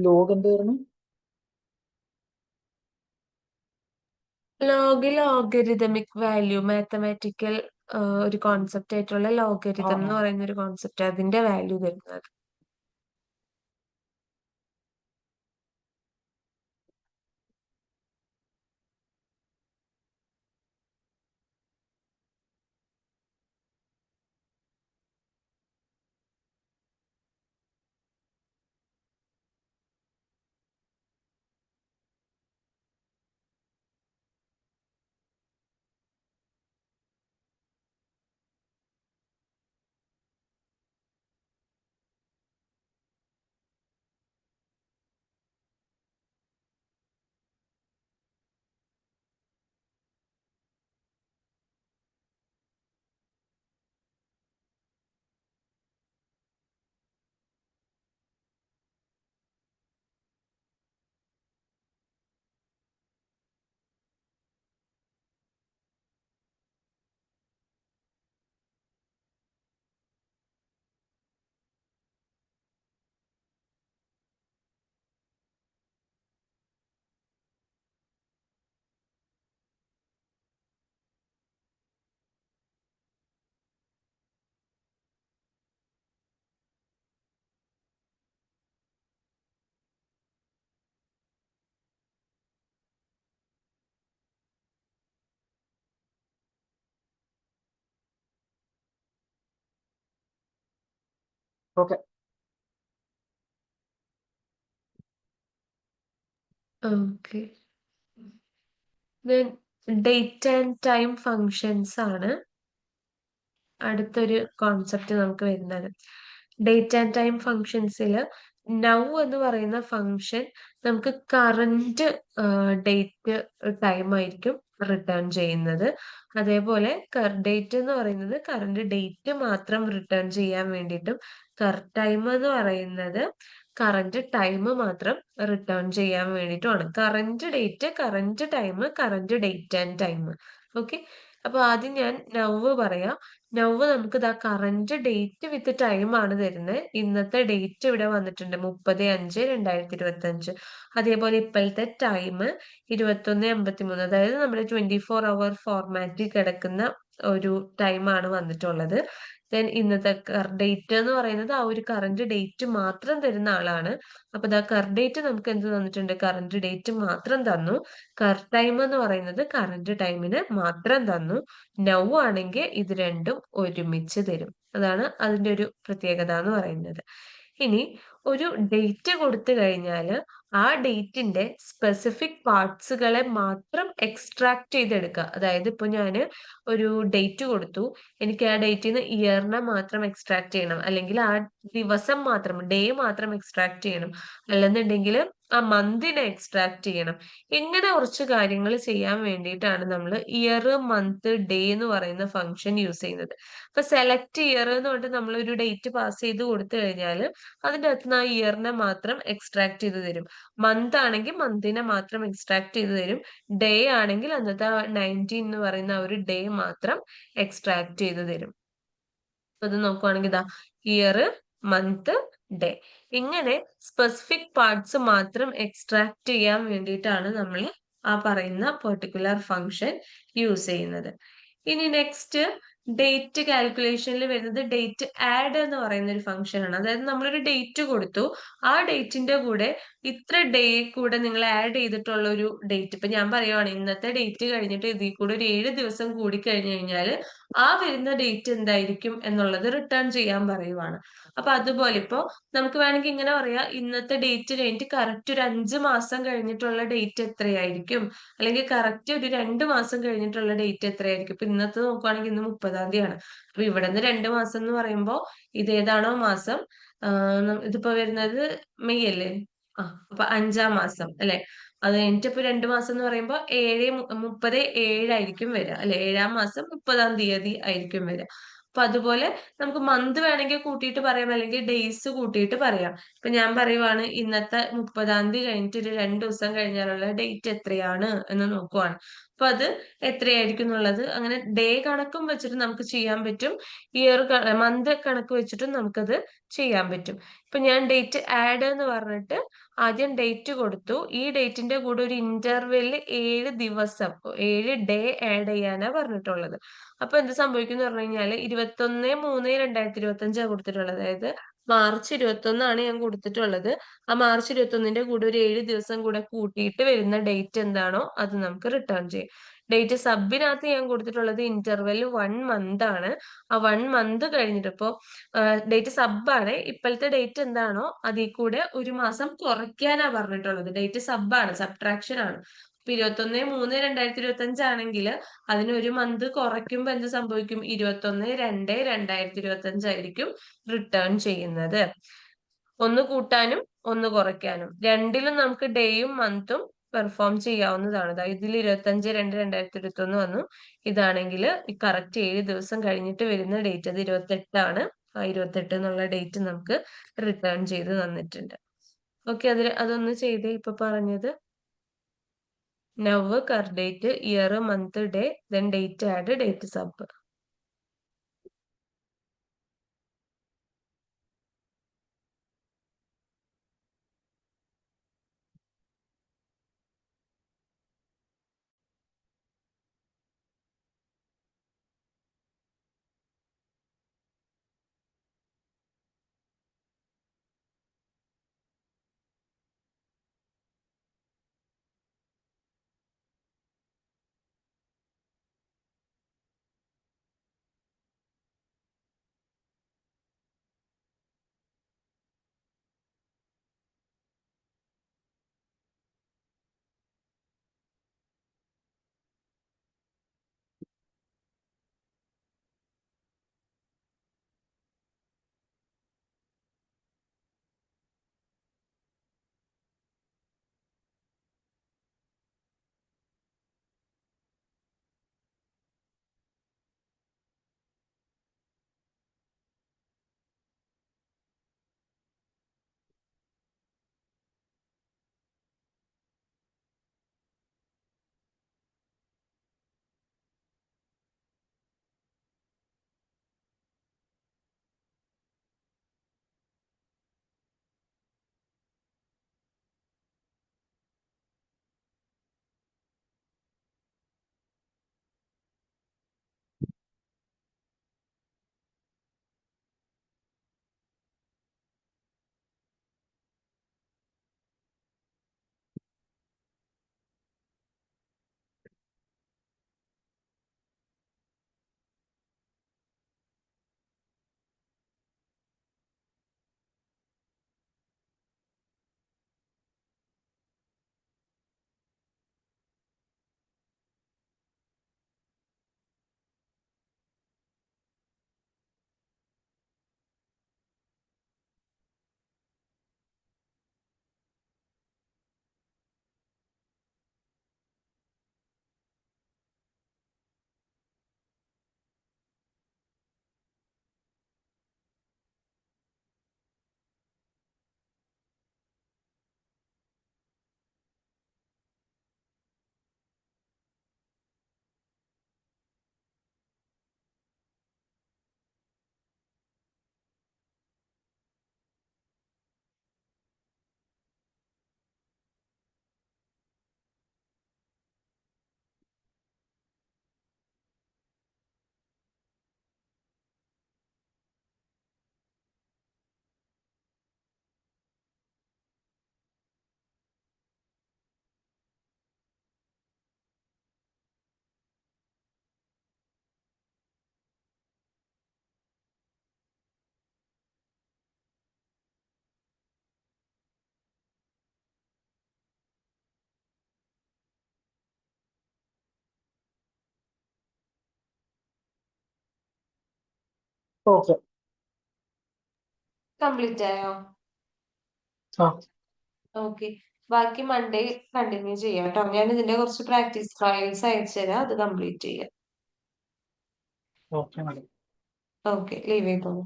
ലോഗ് എന്തായിരുന്നു? ലോഗരിതമിക് വാല്യൂ മാത്തമാറ്റിക്കൽ ഒരു കോൺസെപ്റ്റ് ആയിട്ടുള്ള ആ ലോഗരിതം ആ എന്ന് പറയുന്ന ഒരു കോൺസെപ്റ്റ് അതിന്റെ വാല്യൂ തരുന്നത്. Okay. Okay. Date and time functions ആണ് അടുത്തൊരു കോൺസെപ്റ്റ് നമുക്ക് വരുന്നത്. ഡേറ്റ് ആൻഡ് ടൈം ഫങ്ഷൻസിൽ നൗ എന്ന് പറയുന്ന ഫങ്ഷൻ നമുക്ക് കറന്റ് ഡേറ്റ് ടൈം ആയിരിക്കും റിട്ടേൺ ചെയ്യുന്നത്. അതേപോലെ ഡേറ്റ് എന്ന് പറയുന്നത് കറന്റ് ഡേറ്റ് മാത്രം റിട്ടേൺ ചെയ്യാൻ വേണ്ടിയിട്ടും ടൈം എന്ന് പറയുന്നത് കറന്റ് ടൈം മാത്രം റിട്ടേൺ ചെയ്യാൻ വേണ്ടിയിട്ടുമാണ്. Current date, current time, current date and time. Okay. അപ്പൊ ആദ്യം ഞാൻ നൗ പറയാം. നൗ നമുക്ക് ഇതാ കറന്റ് ഡേറ്റ് വിത്ത് ടൈം ആണ് തരുന്നത്. ഇന്നത്തെ ഡേറ്റ് ഇവിടെ വന്നിട്ടുണ്ട് 30/5/2025. അതേപോലെ ഇപ്പോഴത്തെ ടൈം 21:53. അതായത് നമ്മുടെ 24 hour ഫോർമാറ്റിൽ കിടക്കുന്ന ഒരു ടൈമാണ് വന്നിട്ടുള്ളത്. ദെൻ ഇന്നത്തെ ഡേറ്റ് എന്ന് പറയുന്നത് ആ ഒരു കറന്റ് ഡേറ്റ് മാത്രം തരുന്ന ആളാണ്. അപ്പൊ ദാ കറന്റ് ഡേറ്റ് നമുക്ക് എന്ത് തന്നിട്ടുണ്ട്? കറന്റ് ഡേറ്റ് മാത്രം തന്നു. ടൈം എന്ന് പറയുന്നത് കറന്റ് ടൈമിന് മാത്രം തന്നു. നൗ ആണെങ്കിൽ ഇത് രണ്ടും ഒരുമിച്ച് തരും. അതാണ് അതിന്റെ ഒരു പ്രത്യേകത എന്ന് പറയുന്നത്. ഇനി ഒരു ഡേറ്റ് കൊടുത്തു കഴിഞ്ഞാൽ ആ ഡേറ്റിന്റെ സ്പെസിഫിക് പാർട്സുകളെ മാത്രം എക്സ്ട്രാക്ട് ചെയ്തെടുക്കുക. അതായത് ഇപ്പൊ ഞാൻ ഒരു ഡേറ്റ് കൊടുത്തു, എനിക്ക് ആ ഡേറ്റിൽ നിന്ന് ഇയറിനെ മാത്രം എക്സ്ട്രാക്ട് ചെയ്യണം, അല്ലെങ്കിൽ ആ ദിവസം മാത്രം ഡേ മാത്രം എക്സ്ട്രാക്ട് ചെയ്യണം, അല്ലെന്നുണ്ടെങ്കിൽ ആ മന്തിനെ എക്സ്ട്രാക്ട് ചെയ്യണം. ഇങ്ങനെ കുറച്ച് കാര്യങ്ങൾ ചെയ്യാൻ വേണ്ടിയിട്ടാണ് നമ്മൾ ഇയർ, മന്ത്, ഡേ എന്ന് പറയുന്ന ഫംഗ്ഷൻ യൂസ് ചെയ്യുന്നത്. ഇപ്പൊ സെലക്ട് ഇയർ എന്ന് പറഞ്ഞിട്ട് നമ്മൾ ഒരു ഡേറ്റ് പാസ് ചെയ്ത് കൊടുത്തു കഴിഞ്ഞാൽ അതിന്റെ അകത്ത് നിന്ന് ആ ഇയറിനെ മാത്രം എക്സ്ട്രാക്ട് ചെയ്ത് തരും. മന്ത് ആണെങ്കിൽ മന്തിനെ മാത്രം എക്സ്ട്രാക്ട് ചെയ്ത് തരും. ഡേ ആണെങ്കിൽ അന്നത്തെ 19 എന്ന് പറയുന്ന ആ ഒരു ഡേ മാത്രം എക്സ്ട്രാക്ട് ചെയ്ത് തരും. അത് നോക്കുവാണെങ്കിൽ ഇതാ ഇയർ, മന്ത്, ഡേ, ഇങ്ങനെ സ്പെസിഫിക് പാർട്സ് മാത്രം എക്സ്ട്രാക്ട് ചെയ്യാൻ വേണ്ടിയിട്ടാണ് നമ്മൾ ആ പറയുന്ന പെർട്ടിക്കുലർ ഫംഗ്ഷൻ യൂസ് ചെയ്യുന്നത്. ഇനി നെക്സ്റ്റ് ഡേറ്റ് കാൽക്കുലേഷനിൽ വരുന്നത് ഡേറ്റ് ആഡ് എന്ന് പറയുന്ന ഒരു ഫംഗ്ഷൻ ആണ്. അതായത് നമ്മളൊരു ഡേറ്റ് കൊടുത്തു, ആ ഡേറ്റിന്റെ കൂടെ ഇത്ര ഡേ കൂടെ നിങ്ങൾ ആഡ് ചെയ്തിട്ടുള്ള ഒരു ഡേറ്റ്, ഇപ്പൊ ഞാൻ പറയുവാണ് ഇന്നത്തെ ഡേറ്റ് കഴിഞ്ഞിട്ട് ഇതിൽ കൂടെ ഒരു 7 ദിവസം കൂടി കഴിഞ്ഞു കഴിഞ്ഞാൽ ആ വരുന്ന ഡേറ്റ് എന്തായിരിക്കും എന്നുള്ളത് റിട്ടേൺ ചെയ്യാൻ പറയുവാണ്. അപ്പൊ അതുപോലെ ഇപ്പോ നമുക്ക് വേണമെങ്കിൽ ഇങ്ങനെ പറയാം, ഇന്നത്തെ ഡേറ്റ് കഴിഞ്ഞിട്ട് കറക്റ്റ് ഒരു 5 മാസം കഴിഞ്ഞിട്ടുള്ള ഡേറ്റ് എത്രയായിരിക്കും, അല്ലെങ്കിൽ കറക്റ്റ് ഒരു 2 മാസം കഴിഞ്ഞിട്ടുള്ള ഡേറ്റ് എത്രയായിരിക്കും. ഇപ്പൊ ഇന്നത്തെ നോക്കുവാണെങ്കിൽ ഇന്ന് 30-ാം തീയതിയാണ്. അപ്പൊ ഇവിടെ നിന്ന് 2 മാസം എന്ന് പറയുമ്പോൾ ഇതേതാണോ മാസം, ഇതിപ്പോ വരുന്നത് മെയ് അല്ലേ? ആ, അപ്പൊ 5-ാം മാസം അല്ലെ? അത് കഴിഞ്ഞിട്ട് ഇപ്പൊ 2 മാസം എന്ന് പറയുമ്പോൾ 30/7 ആയിരിക്കും വരിക അല്ലെ? 7-ാം മാസം 30-ാം തീയതി ആയിരിക്കും വരിക. അപ്പൊ അതുപോലെ നമുക്ക് മന്ത് വേണമെങ്കിൽ കൂട്ടിയിട്ട് പറയാം, അല്ലെങ്കിൽ ഡേയ്സ് കൂട്ടിയിട്ട് പറയാം. ഇപ്പൊ ഞാൻ പറയുവാണ് ഇന്നത്തെ 30-ാം തീയതി കഴിഞ്ഞിട്ട് ഒരു 2 ദിവസം കഴിഞ്ഞാലുള്ള ഡേറ്റ് എത്രയാണ് എന്ന് നോക്കുവാണ്. അപ്പൊ അത് എത്രയായിരിക്കും എന്നുള്ളത് അങ്ങനെ ഡേ കണക്കും വെച്ചിട്ട് നമുക്ക് ചെയ്യാൻ പറ്റും, ഇയർ മന്ത് കണക്ക് വെച്ചിട്ടും നമുക്കത് ചെയ്യാൻ പറ്റും. ഇപ്പൊ ഞാൻ ഡേറ്റ് ആഡ് എന്ന് പറഞ്ഞിട്ട് ആദ്യം ഡേറ്റ് കൊടുത്തു. ഈ ഡേറ്റിന്റെ കൂടെ ഒരു ഇന്റർവെല്ലിൽ 7 ദിവസം 7 ഡേ ആഡ് ചെയ്യാനാ പറഞ്ഞിട്ടുള്ളത്. അപ്പൊ എന്ത് സംഭവിക്കും എന്ന് പറഞ്ഞു കഴിഞ്ഞാല് 21/3/2025 കൊടുത്തിട്ടുള്ളത്. അതായത് മാർച്ച് 21 ഞാൻ കൊടുത്തിട്ടുള്ളത്. ആ മാർച്ച് 21ന്റെ കൂടെ ഒരു 7 ദിവസം കൂടെ കൂട്ടിയിട്ട് വരുന്ന ഡേറ്റ് എന്താണോ അത് നമുക്ക് റിട്ടേൺ ചെയ്യും. ഡേറ്റ് സബിനകത്ത് ഞാൻ കൊടുത്തിട്ടുള്ളത് ഇന്റർവെൽ 1 മന്ത് ആണ്. ആ 1 മന്ത് കഴിഞ്ഞിട്ട് ഇപ്പോ ഡേറ്റ് സബാണ്. ഇപ്പോഴത്തെ ഡേറ്റ് എന്താണോ അതിൽ കൂടെ ഒരു മാസം കുറയ്ക്കാനാ പറഞ്ഞിട്ടുള്ളത്. ഡേറ്റ് സബാണ്, സബ്ട്രാക്ഷൻ ആണ്. ഇപ്പൊ 21/3/2025 ആണെങ്കിൽ അതിന് ഒരു മന്ത് കുറയ്ക്കുമ്പോ എന്ത് സംഭവിക്കും? 21/2/2025 ആയിരിക്കും റിട്ടേൺ ചെയ്യുന്നത്. ഒന്ന് കൂട്ടാനും ഒന്ന് കുറയ്ക്കാനും രണ്ടിലും നമുക്ക് ഡേയും മന്തും പെർഫോം ചെയ്യാവുന്നതാണ്. അതായത് ഇതിൽ 25/2/2021 വന്നു. ഇതാണെങ്കിൽ കറക്റ്റ് 7 ദിവസം കഴിഞ്ഞിട്ട് വരുന്ന ഡേറ്റ് അത് 28 ആ 28 എന്നുള്ള ഡേറ്റ് നമുക്ക് റിട്ടേൺ ചെയ്ത് തന്നിട്ടുണ്ട്. ഓക്കെ, അതൊന്ന് ചെയ്തേ ഇപ്പൊ പറഞ്ഞത്. നവ്, കർ date, year, month, day, then date add, date sub. Okay. Complete ആയോ? ആ ഓക്കെ, ബാക്കി മൺഡേ കണ്ടിന്യൂ ചെയ്യാം കേട്ടോ. ഞാൻ ഇതിന്റെ കുറച്ച് പ്രാക്ടീസ് ട്രയൽസ് അയച്ചു തരാം, അത് കംപ്ലീറ്റ് ചെയ്യാം. Okay madam. ഓക്കെ, ലീവ് ചെയ്തോളൂ.